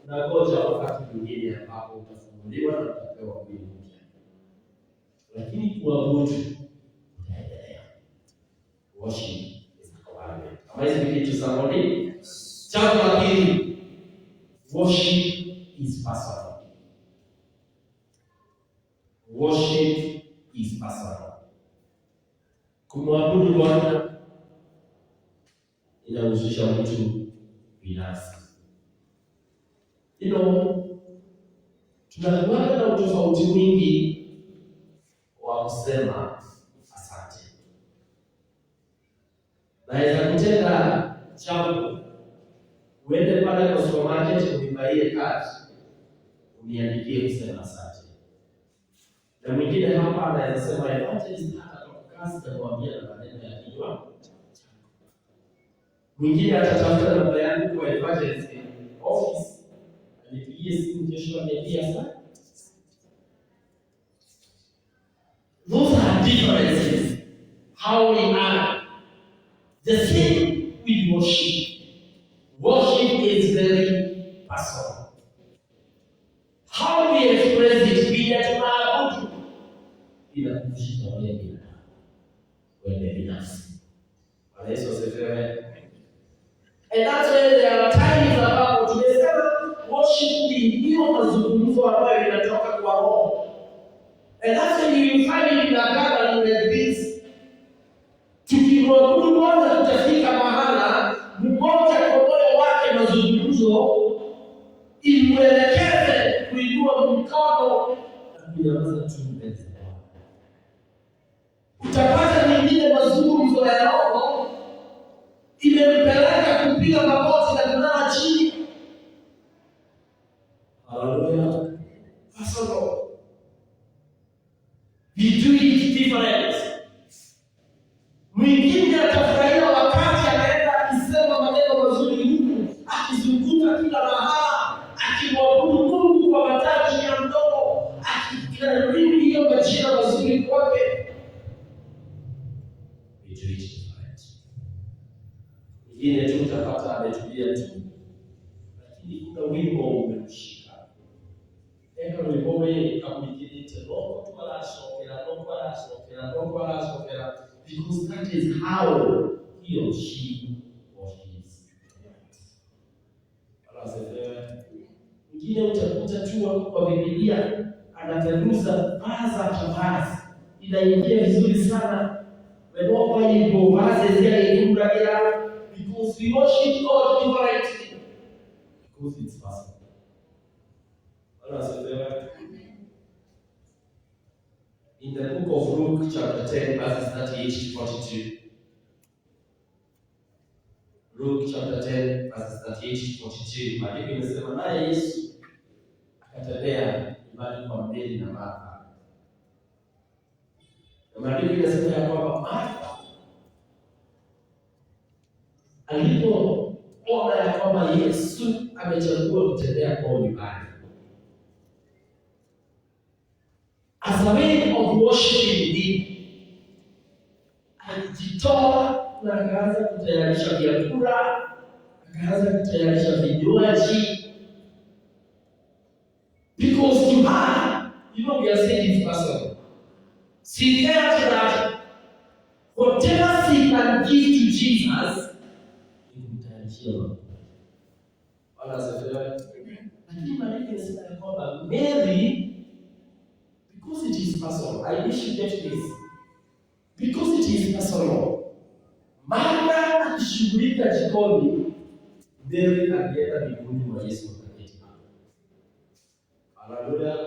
Unangoja wakati mwingine ambapo utafufuliwa na utapewa mwili mpya. Lakini kuabudu utaendelea. Worship is a commandment. Am I speaking to somebody? Jambo la pili, worship is personal. Worship is personal. Kumwabudu Bwana inahusisha mtu binafsi. Tunakuwa na utofauti mwingi wa kusema asante. Naweza kutenda jambo, uende pale kwa supermarket unibaie kadi, uniandikie kusema asante. Na mwingine hapa anaweza sema evangelist hata kwa kazi na kuambia na maneno ya kinywa. Mwingine atatafuta namba yangu kwa evangelist office, anipigie simu kesho aniambie asante. Those are differences. How we are. The same with worship. Worship is very personal. How we express it, vile tunaabudu inakushika wewe binadamu, wewe binafsi. Bwana Yesu asifiwe. And that's why there are times ambapo tumesema worship ni hiyo mazungumzo ambayo inatoka kwa Roho. And that's why you find in a gathering like this, tukimwabudu Bwana tutafika mahala mmoja kwa moyo wake mazungumzo imwelekeze kuinua mikono na kunyamaza tu mbele za Bwana. Utapata mengine mazungumzo ya Roho imempeleka kupiga magoti na kulala chini. Hallelujah. Personal. We do it different. Mwingine atafurahia wakati anaenda akisema maneno mazuri huku, akizunguka kila mahala, akimwabudu Mungu kwa mataji ya mdomo, akikariri hiyo majina mazuri kwake. We do it different. Mwingine tu utapata ametulia tu, lakini kuna wimbo umemshika. Eka wimbo ule kamikilite loko kwa sokera, because that is how he or she worships. Mwingine utakuta tu kwa Biblia anatagusa vaza kwa vazi, inaingia vizuri sana. Wenopa hivyo vazi zile inuragira, because we worship God differently, because it's personal. In the book of Luke chapter 10 verses 38 to 42. Luke chapter 10 verses 38 to 42. Maandiko inasema naye Yesu akatembea nyumbani kwa Mary na Martha. Na maandiko inasema ya kwamba Martha alipoona ya kwamba Yesu amechagua kutembea kwao nyumbani, as a way of worshiping him, alijitoa na akaanza kutayarisha vyakula, akaanza kutayarisha vinywaji. Because to her, we are saying it's personal. She felt that whatever she can give to Jesus, he would tayarishia Mungu. Wala asifiwe. Lakini maandiko yanasema ya kwamba Mary, because it is personal, I wish you get this. Because it is personal, Martha akishughulika jikoni, Mary alienda mbinguni mwa Yesu akaketi hapo. Hallelujah.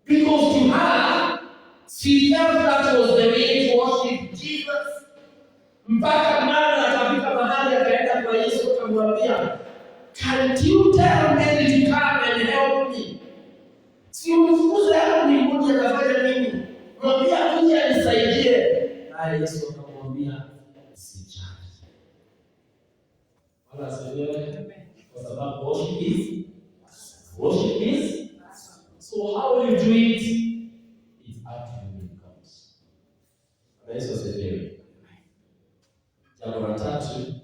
Because to her, she felt that was the way to worship Jesus. Mpaka Martha akafika mahali akaenda kwa Yesu akamwambia, can't you tell Mary to come and help me? Si umfukuze hapo mbinguni atafanya nini? Mwambia kuja anisaidie. Naye Yesu akamwambia usijali. Wala asielewe kwa sababu worship is. So how will you do it? It's up to you when it comes. Yesu asielewe. Jambo la tatu,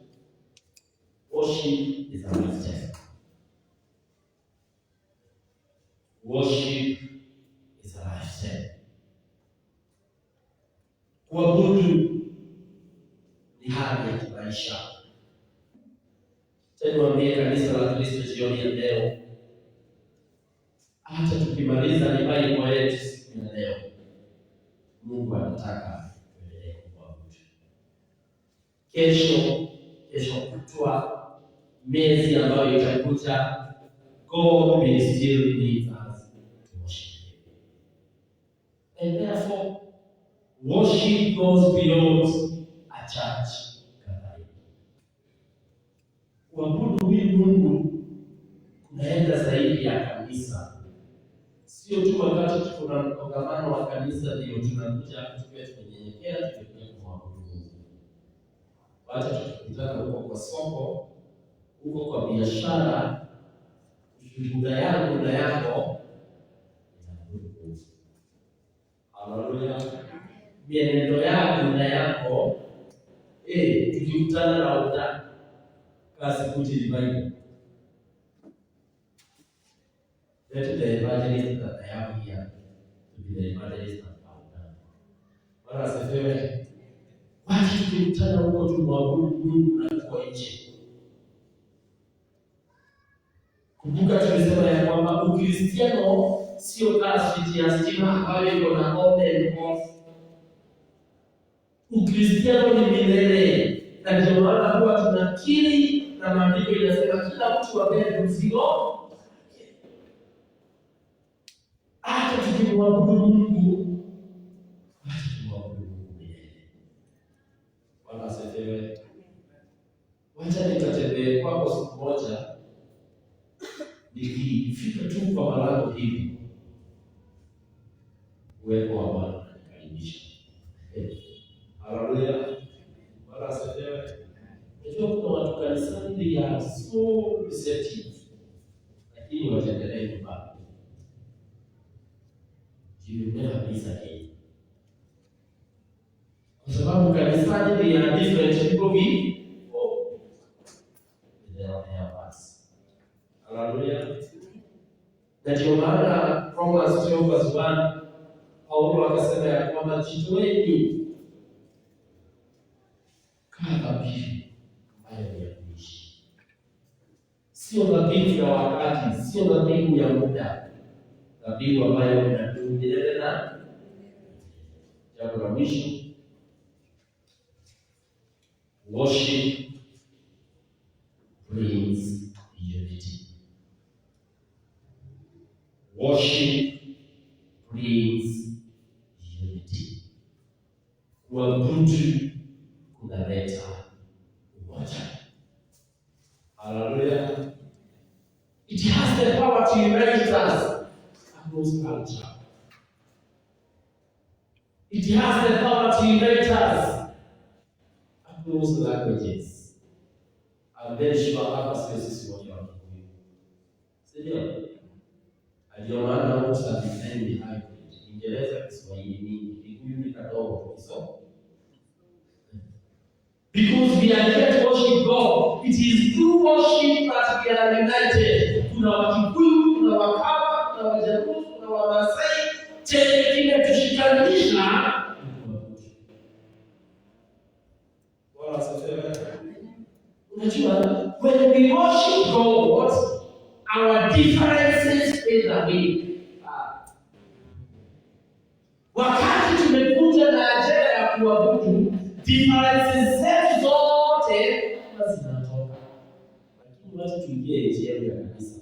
worship is a lifestyle. Worship is a lifestyle. Kuabudu ni hali ya kimaisha. Tunawaambia kanisa la Kristo jioni ya leo, hata tukimaliza revival yetu siku ya leo, Mungu anataka tuendelee kuabudu. Kesho kutwa, miezi ambayo itakuja, God will still need us to worship Him. And therefore, worship goes beyond a church gathering. Kuabudu huyu Mungu kunaenda zaidi ya kanisa. Sio tu wakati tuko na kongamano wa kanisa ndio tunakuja tukiwa tunyenyekeana tukiwa kumwabudu Mungu. Wacha tukutana huko kwa soko, huko kwa biashara, shuhuda yangu na yako itakuwa. Haleluya. Mienendo yangu na yako tukikutana na udani Kasi kuti revival. Let the evangelist that I have here to be the evangelist that I have done. Bwana asifiwe. Wacha tukutana huko tumwabudu Mungu na tuko nje. Kumbuka tulisema ya kwamba Ukristiano sio taasisi ya stima ambayo iko na open off. Ukristiano ni milele. Na ndio maana huwa tunakiri na maandiko yanasema kila mtu abebe mzigo. Hata tukimwabudu Mungu, hata tukimwabudu Mungu milele. Bwana asifiwe. Wacha nikatembee kwako siku moja, nikifika tu kwa malango hivi, uwepo wa Bwana unanikaribisha. Haleluya. Bwana asifiwe. Najua kuna watu kanisani they are so receptive, lakini wataendelea nyumbani. You will never miss again. Kwa sababu kanisani they are different people with their parts. Haleluya. Na ndio maana Romans 12:1 Paulo akasema ya kwamba jitoeni kama dhabihu ambayo ni ya kuishi. Sio dhabihu ya wakati, sio dhabihu ya muda. Dhabihu ambayo inadumu milele na jambo la mwisho. Worship brings unity. Worship brings unity. Kuabudu kunaleta umoja. Haleluya. It has the power to unite us across culture. It has the power to unite us across languages. And then Shiva hapa sisi wote wa Kikuyu. Sio? Ndio maana huko sasa ni hybrid. Kiingereza, Kiswahili ni Kikuyu ni kadogo hizo. Because we are here to worship God. It is through worship that we are united. Kuna Wakikuyu, kuna Wakamba, kuna Wajaluo, kuna Wamasai. Chenye kimetushikanisha. Bwana asifiwe. Unajua, when we worship God, our differences fade away. Wakati tumekuja na ajenda ya kuabudu, differences zetu zote zinatoka. Lakini watu tuingie njia ya kanisa.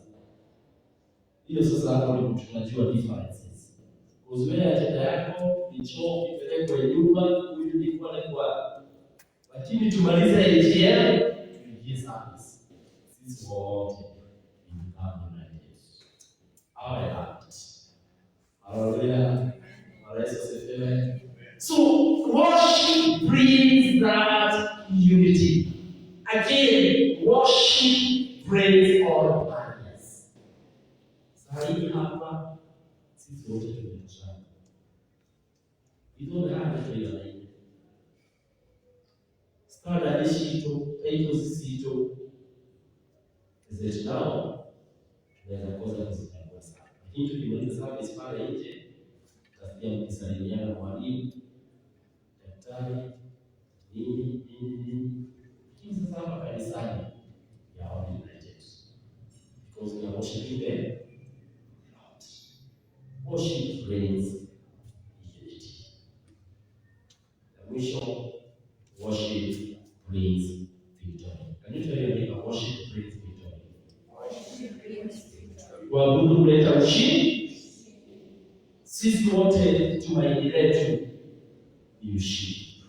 Hiyo sasa hapo ndio tunajua differences. Kuzoea ajenda yako ni choo kipelekwe nyumba, huyu ni kwa. Lakini tumalize njia tuingie service. Sisi wote ni kama united. Our heart. Hallelujah. So worship brings that unity. Again, worship brings all oneness. Sahi hapa sisi wote tunashana. Ito na hapa ndio ndio. Stada dishito, aito sisito. Zetu nao tunaweza kosa kuzitambua sana. Lakini tukimaliza service pale nje tafia mkisalimiana mwalimu, daktari, nini. Lakini sasa hapa kanisani ya all united. Because we are worshiping them. Worship brings unity. The mission, worship brings victory. Can you tell your neighbor, worship brings victory? Worship brings victory. Kuabudu kuleta ushindi. Sisi wote tumaini letu ni ushindi.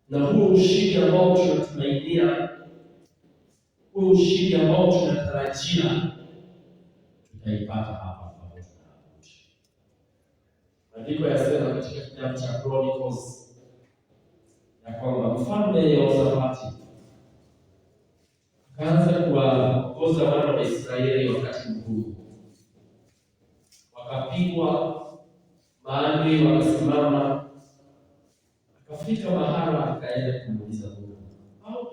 Na huo ushindi ambao tunatumainia, huo ushindi ambao tunatarajia, tutaipata hapa pamoja na Mungu. Maandiko yasema katika kitabu cha Chronicles ya kwamba mfalme Yehoshafati akaanza kuwaongoza wana wa Israeli wakati mgumu. Wakapigwa, maadui wakasimama, akafika mahala akaenda kumuuliza Mungu,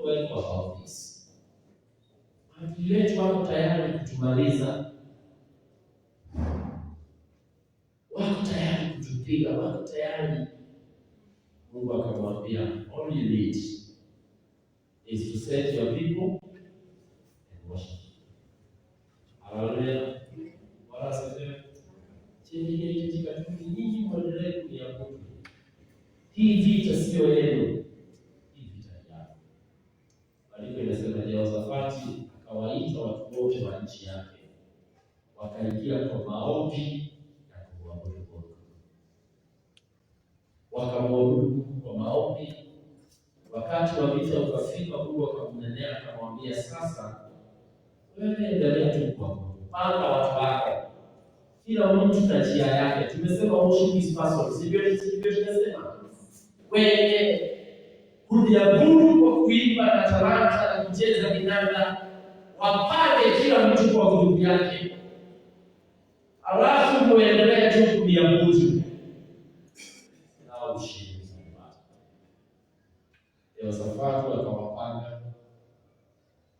well about this. Adui wetu wako tayari kutumaliza, wako tayari kutupiga, wako tayari. Mungu akamwambia, all you need is to set your people and worship. Haleluya. Wala sasa chini katika nyinyi mwendelee kuniabudu. Hii vita sio yenu. Hii vita yako. Bali inasema Yehoshafati akawaita watu wote wa nchi yake. Wakaingia kwa maombi na kumwabudu Mungu. Wakamwabudu kwa maombi. Wakati wa vita ukafika, Mungu akamnenea akamwambia, sasa wewe endelea tu kuabudu. Panga watu wako. Kila mtu na njia yake. Tumesema worship is personal. Sivyo tumesema. Wewe kuabudu kwa kuimba na talanta na kucheza kinanda, wapange kila mtu kwa grupu yake. Alafu muendelee tu kuabudu. Na ushindi. Yehoshafati akawapanga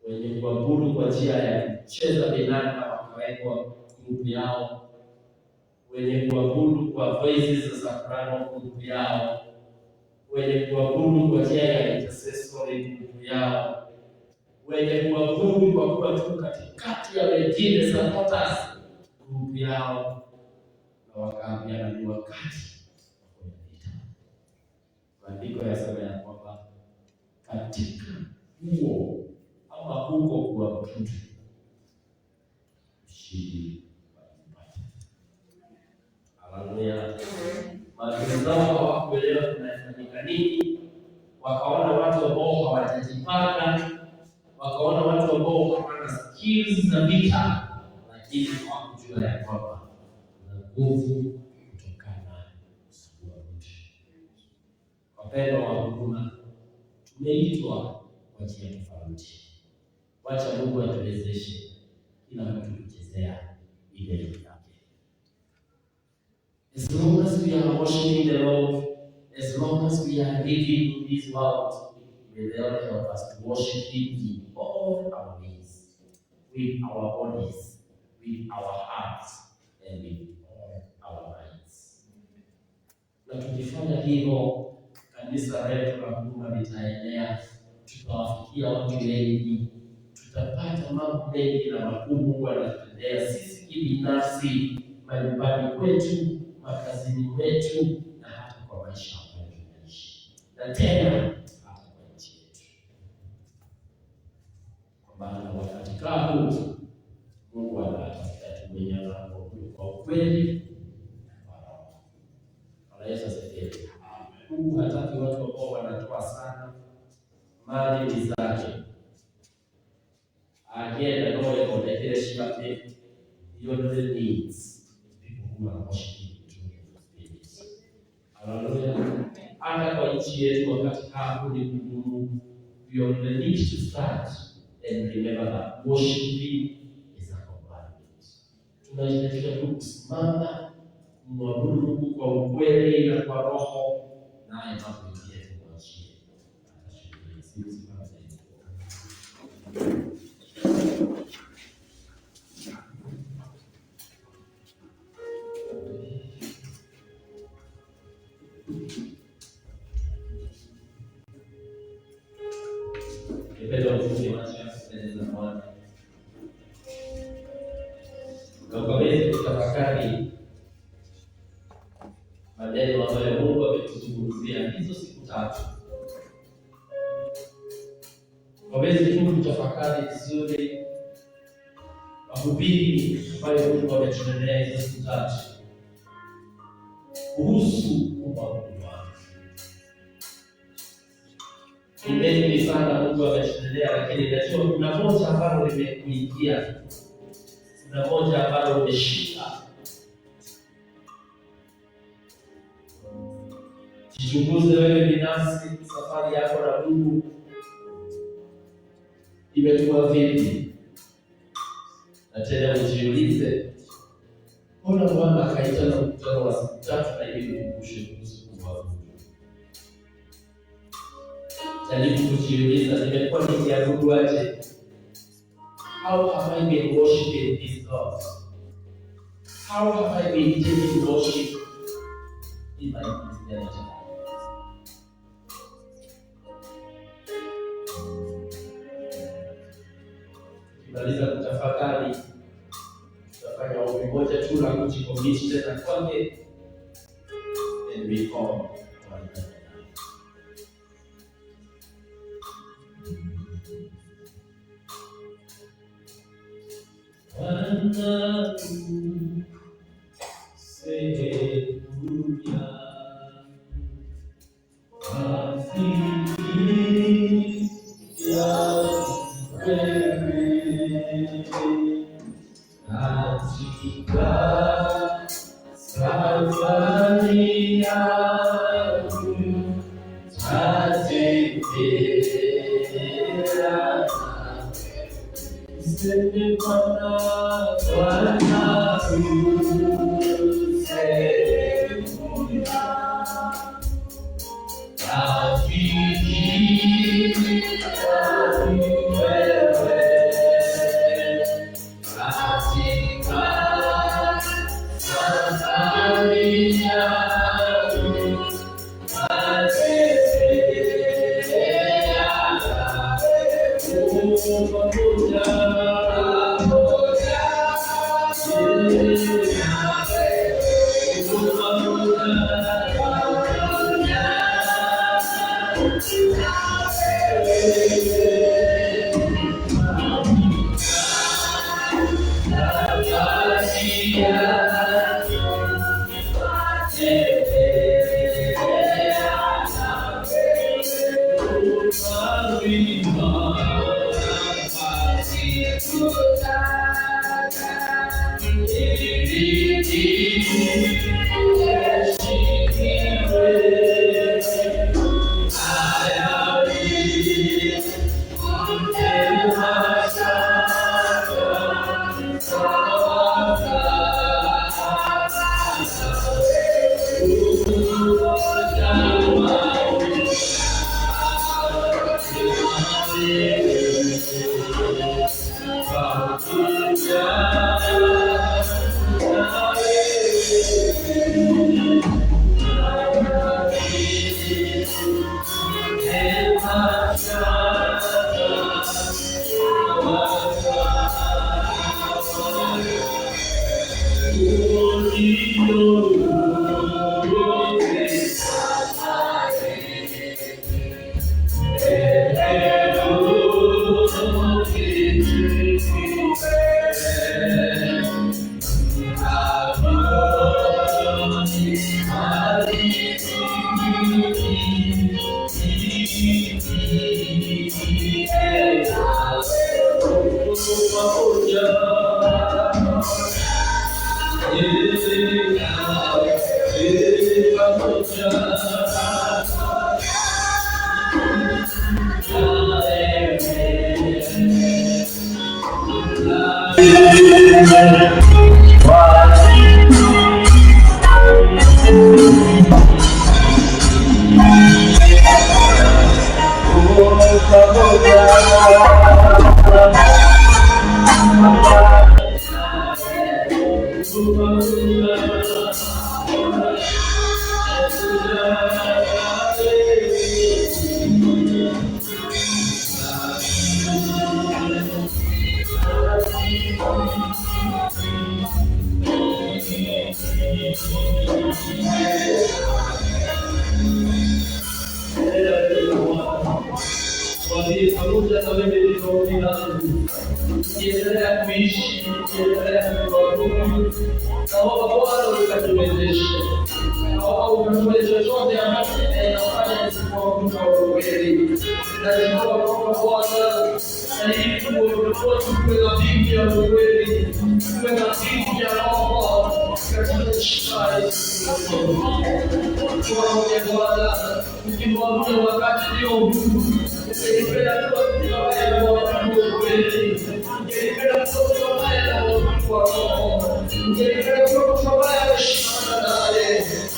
wenye kuabudu kwa njia ya kucheza kinanda, wakawekwa grupu yao. Wenye kuabudu kwa voices za soprano grupu yao. Wenye kuabudu kwa njia ya intercessory grupu yao. Wenye kuabudu kwa kuwa tu katikati ya wengine supporters grupu yao. Na wakaambiana ni wakati wa vita. Maandiko yasema ya kwamba katika huo ama huko kuabudu ushindi walipata. Haleluya. Maadui zao hawakuelewa kunafanyika nini. Wakaona watu ambao hawajajipanga, wakaona watu ambao hawana skills za vita, lakini hawakujua ya kwamba kuna nguvu kutokana na kuabudu. Wapendwa wa huduma, tumeitwa kwa njia tofauti. Wacha Mungu atuwezeshe kila mtu kuchezea ile yake. As long as we are worshiping the Lord, as long as we are living in this world, may the Lord help us to worship Him in all our ways, with our bodies, with our hearts, and with all our minds. Na tukifanya hivyo, kanisa letu la huduma litaenea, tutawafikia watu wengi, tutapata mambo mengi na makuu Mungu anatutendea sisi kibinafsi, majumbani kwetu, makazini kwetu, na hata kwa maisha ambayo tunaishi, na tena hata kwa nchi yetu. Kwa maana wakati kama huu Mungu anatafuta tumenyana kwa ukweli. Yesu asifiwe. Mungu hataki watu ambao wanatoa sana mali ni zake. Again, the Lord will take care of your needs. People who are worshiping to spirits. Hallelujah. Hata kwa nchi yetu wakati hapo ni kugumu, we only need to start and remember that worshiping is a commandment. Tunahitaji kusimama kumwabudu Mungu kwa ukweli na kwa roho, naye mambo yetu kuachia. Atashuhudia sisi kama tafakari maneno ambayo Mungu ametuzungumzia hizo siku tatu. Waweze tu kutafakari vizuri mahubiri ambayo Mungu ametutendea hizo siku tatu kuhusu kumwabudu wake. Ni mengi sana Mungu ametutendea, lakini najua kuna moja ambalo limekuingia, kuna moja ambalo umeshika. Jichunguze wewe binafsi, safari yako na Mungu imekuwa vipi? Na tena ujiulize, mbona Bwana akaita na mkutano wa siku tatu na ili kukumbushe kuhusu kumwabudu? Jaribu kujiuliza, nimekuwa nikiabudu aje? How have I been worshiping this God? How have I been taking worship in my Christianity? Tukimaliza kutafakari, tutafanya ombi moja tu la kujikomiti tena kwake, and we come.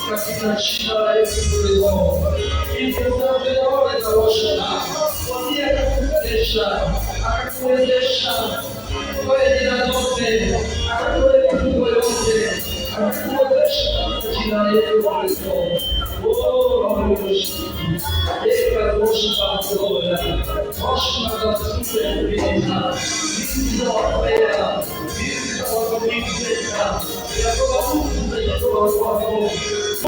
Katika jina la Yesu Kristo. akakuwezesha wewe jina zote, akakuwezesha vitu yote, akakuwezesha jina la Yesu Kristo. Oh, haleluya. Eka worship of God. Worship of the Spirit of God. This is our prayer. This is our commitment. We are going to the Lord of God.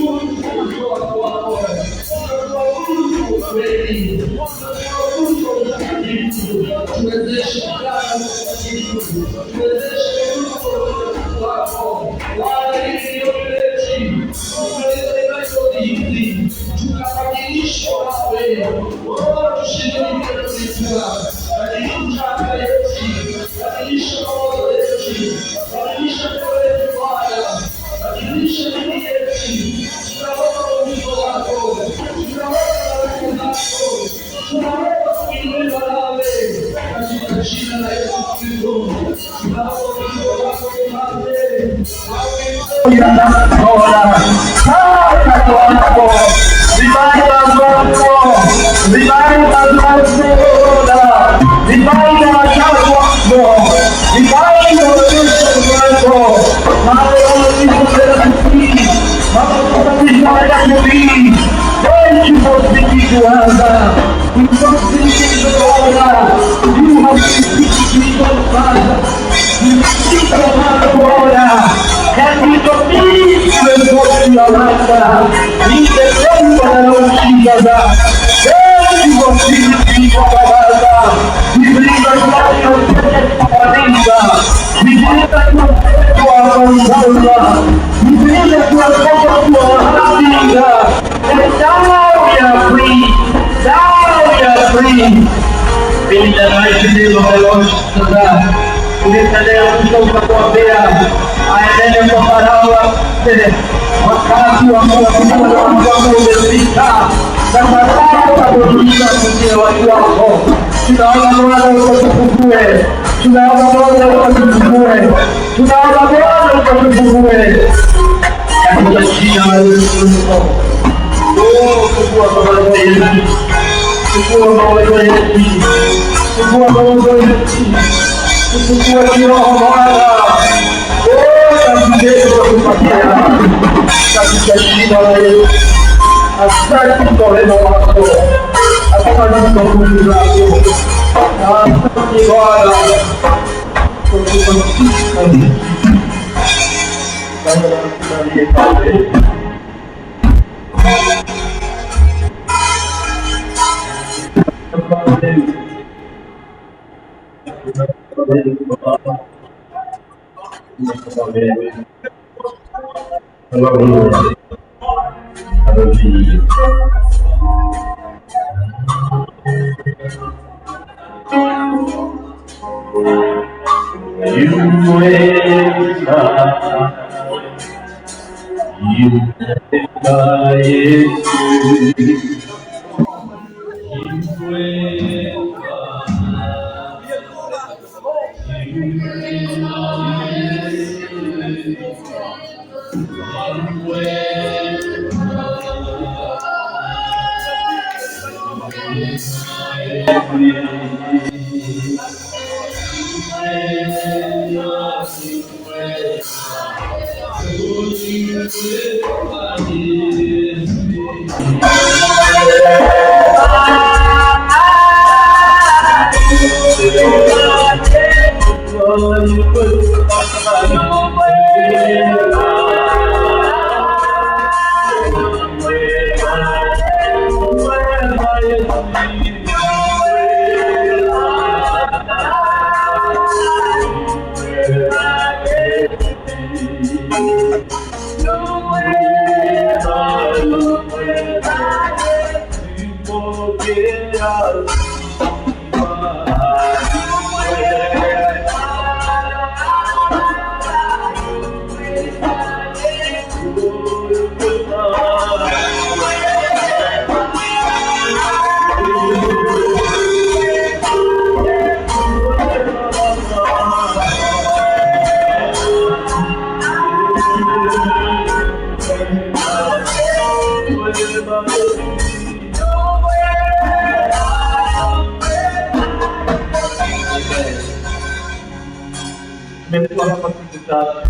Tumekuwa hapa siku tatu,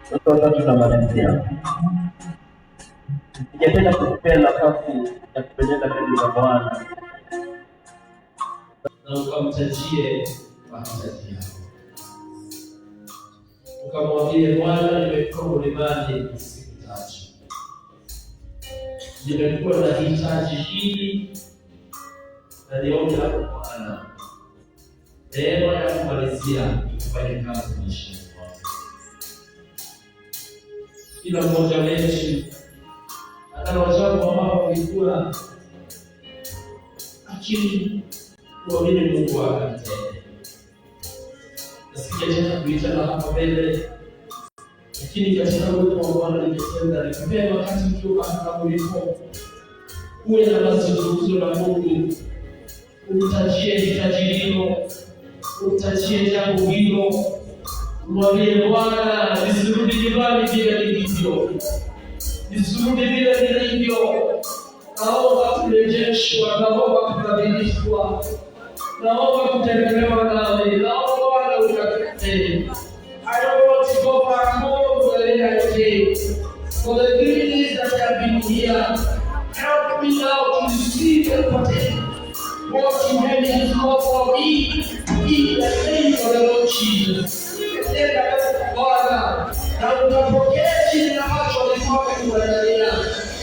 sasa tunamalizia. Ningependa kukupea nafasi ya kupeleka mbele za Bwana na ukamtajie mahitaji yako, ukamwambie Bwana, nimekuwa mlimani siku tatu, nimekuwa na hitaji hili, na niombe hapo Bwana neema ya kumalizia kufanya kazi maishani mwako. Kila mmoja wetu ana jambo ambalo ulikuwa lakini kuamini Mungu akatende. Nasikia tena kuitana hapa mbele, lakini katika uwepo wa Bwana ningesema nikupea wakati ukiwa hapa ulipo, uwe na mazungumzo na Mungu, umtajie hitaji hilo, umtajie jambo hilo, mwambie Bwana, nisirudi nyumbani vile nilivyo, nisirudi vile nilivyo. Naomba kurejeshwa, naomba kubadilishwa, naomba kutembelewa nawe, naomba Bwana utakatifu. I don't want to go back home where I came. For the 3 days that I have been here, help me now to receive and partake what you have in store for me in the name of the Lord Jesus. Bwana, na utapokea chini ambacho ulikuwa ukiangalia.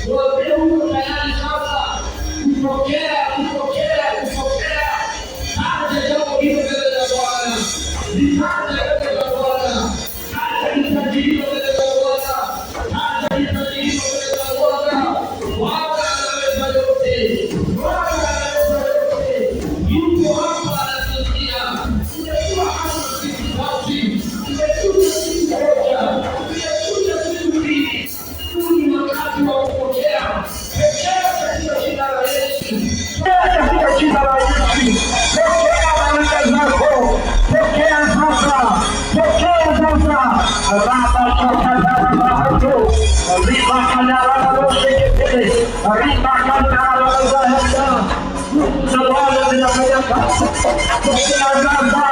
Wote huko tayari sasa kupokea. Hata jambo hilo mbele za Bwana. Lipate mbele za Bwana. Hata hitaji hilo mbele za Bwana. Hata hitaji hilo mbele za Bwana. Bwana anaweza yote. Yuko hapa anasikia. Umekuwa hapa siku tatu. Umekuja siku moja. Umekuja siku mbili. Huu ni wakati wa kupokea. Pokea katika jina la Yesu. Katika jina la Yesu. Pokea baraka zako. Pokea sasa. Raba chakadara mahato. Riba kadara roshekepele. Riba kadara rozahenda. Zawala zinafanya kazi. Pokea sasa.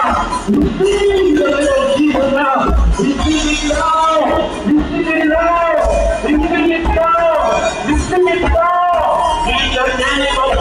Receive the Lord Jesus now. Receive it now. Receive it now. Receive it now. Receive it now. In the name of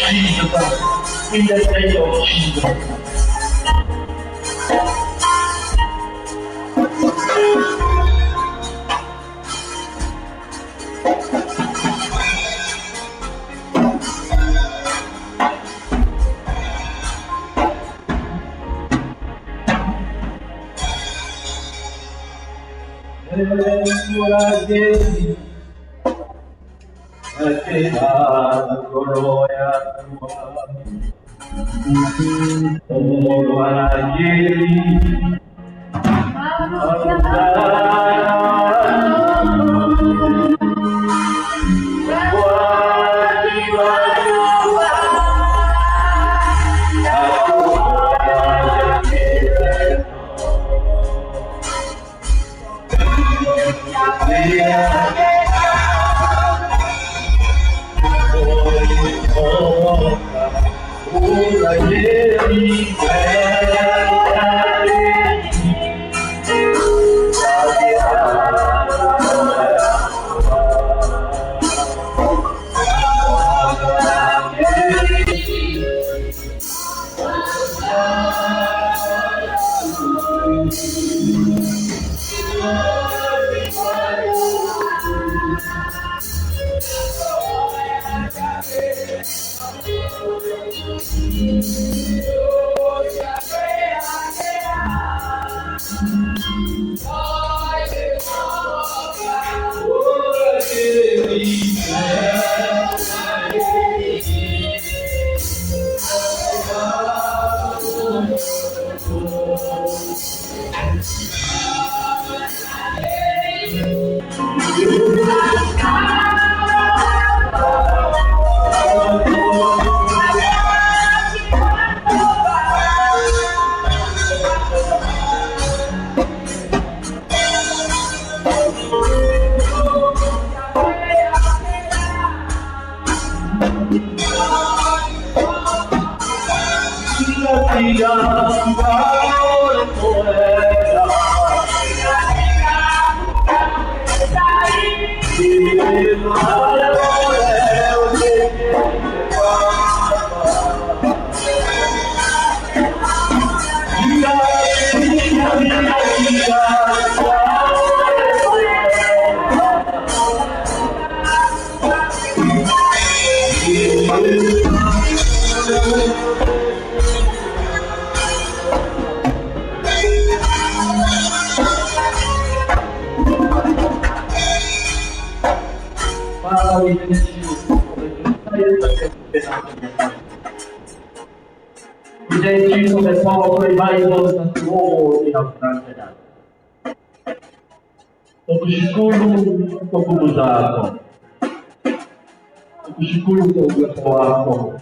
Jesus. In the name of Jesus. We thank you for the powerful revivals that Lord you have granted us. Tukushukuru kwa nguvu zako, tukushukuru kwa uwepo wako,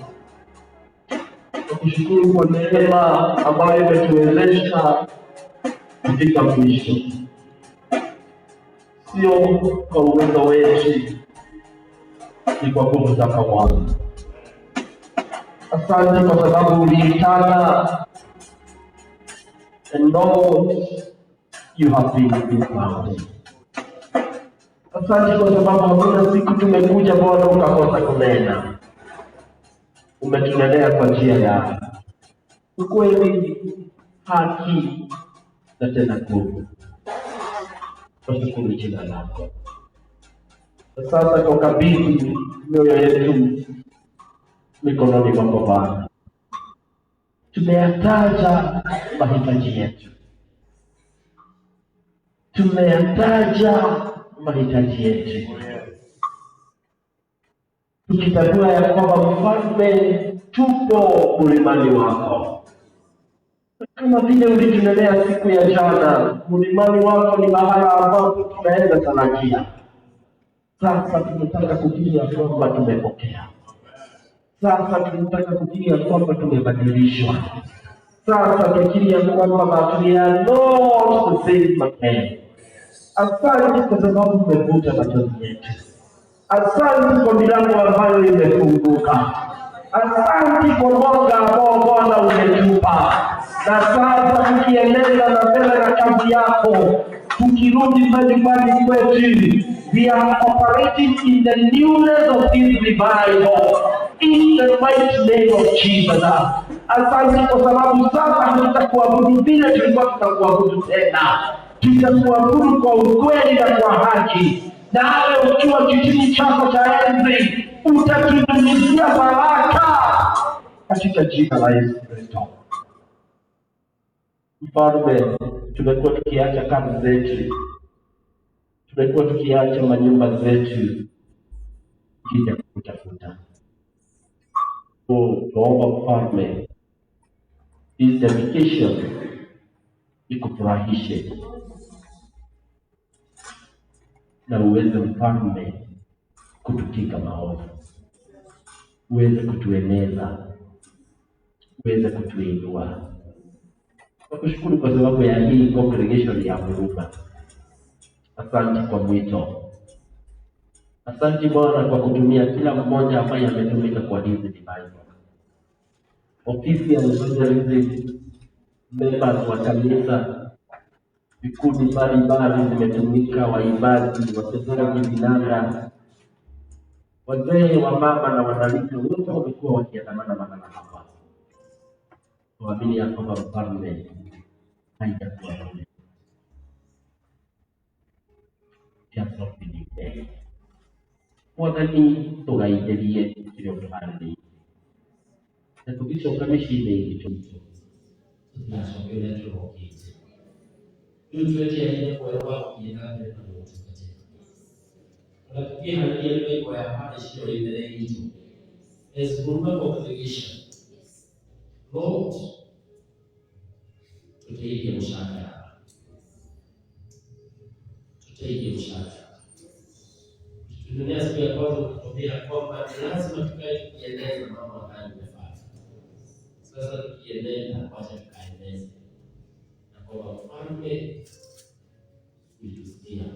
tukushukuru kwa neema ambayo imetuwezesha kufika mwisho, sio kwa uwezo wetu, ni kwa nguvu zako Bwana. Asante kwa sababu uliitana, and Lord, you have been found. Asante kwa sababu hakuna siku tumekuja Bwana ukakosa kunena. Umetunenea kwa njia ya ukweli, haki na tena nguvu. Tunashukuru jina lako. Sasa tukabidhi mioyo yetu mikononi mwako Bwana. Tumeyataja mahitaji yetu, tukitambua ya kwamba Mfalme, tupo mlimani wako. Kama vile ulitunenea siku ya jana, mlimani wako ni mahala ambapo tunaenda tarajia. Sasa tunataka kukiri ya kwamba tumepokea. Sasa tunataka kukiri ya kwamba tumebadilishwa. Sasa tukiri ya kwamba we are not the same again. Asante kwa sababu umevuta machozi yetu. Asante kwa milango ambayo imefunguka. Asante kwa mwanga ambao Bwana umetupa. Na sasa tukiendelea na mbele na kazi yako, tukirudi mbali kwetu, we are operating in the newness of this revival, in the mighty name of Jesus. Asante kwa sababu sasa hatutakuabudu vile tulikuwa tunakuabudu tena. Tutakuabudu kwa ukweli na kwa haki. Nawe ukiwa kitini chako cha enzi, utatunyunyizia baraka katika jina la Yesu Kristo. Mfalme, tumekuwa tukiacha kazi zetu, tumekuwa tukiacha manyumba zetu kija kutafuta. Tuomba Mfalme, this dedication ikufurahishe na uweze Mfalme kutukinga maovu, uweze kutueneza, uweze kutuinua. Nakushukuru kwa sababu ya hii congregation ya huruma. Asante kwa mwito. Asante Bwana kwa kutumia kila mmoja ambaye ametumika kwa hizi revival. Ofisi ya evangelism, members wa kanisa, vikundi mbalimbali zimetumika, waimbaji, wachezaji vinanda, wazee wa mama na wanalika, wote wamekuwa wakiandamana mahala hapa. Tuamini ya kwamba Mfalme haijakuwa bure. Jasopilike. Mwathani tugaitherie kĩrĩa ũtũharĩrĩirie. Na tũgĩcoka mĩciĩ-inĩ itũ, tunasongelea tunaoketi. Tutuetie kwa wao kiendane na mtakatifu. Tunafikia hali ile kwa hapa sio ile hiyo. As member of the nation, Lord, tuteike mshahara. Tuteike mshahara. Dunia siku ya kwanza kutokea kwamba lazima tukae tukiendeleza mambo ambayo tumefanya. Sasa tukiendelea wacha tukaendeleze. Na kwa Mfalme kujutia na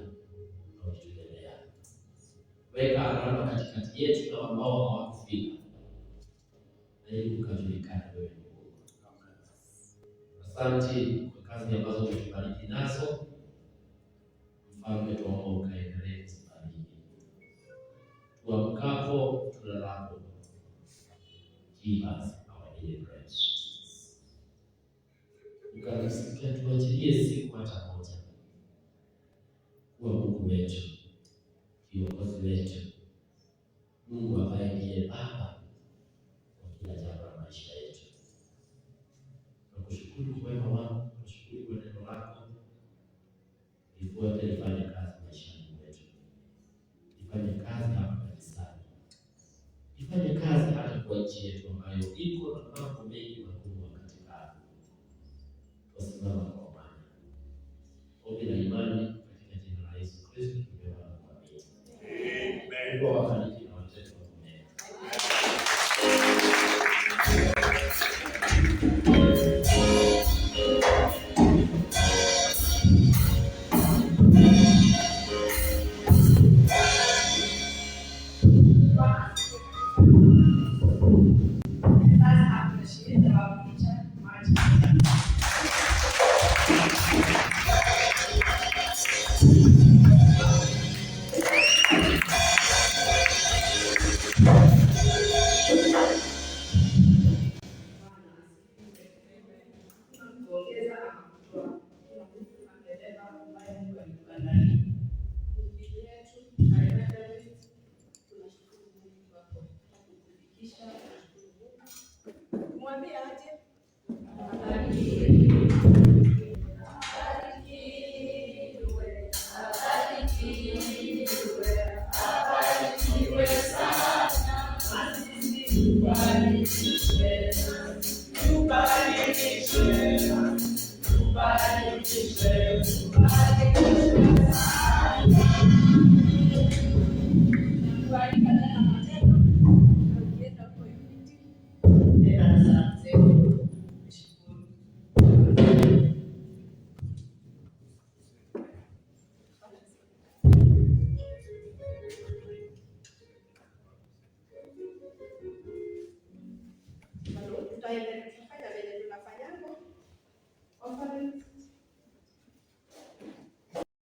kuendelea. Weka alama katikati yetu na ambao hawakufika. Na ili ukajulikane wewe. Asante kwa kazi ambazo umetubariki nazo. Mfalme, tuomba ukaendelee kuzibariki. Tuamkapo, tulalapo, give us our daily bread. Ukatuachilie siku hata moja kuwa Mungu wetu, kiongozi wetu, Mungu ambaye ndiye Baba kwa kila jambo la maisha yetu. Tunakushukuru kwa wema wako, tunakushukuru kwa neno lako. Lifuate lifanye kazi maishani mwetu, lifanye kazi hapa kanisani, lifanye kazi hata kwa nchi yetu ambayo iko na mambo mengi magumu wakati huu. Tusimama kwa amani, ombi la imani katika jina la Yesu Kristo tumeomba na kuamini. Amen. Mungu awabariki na wateule wa Mungu. Tubariki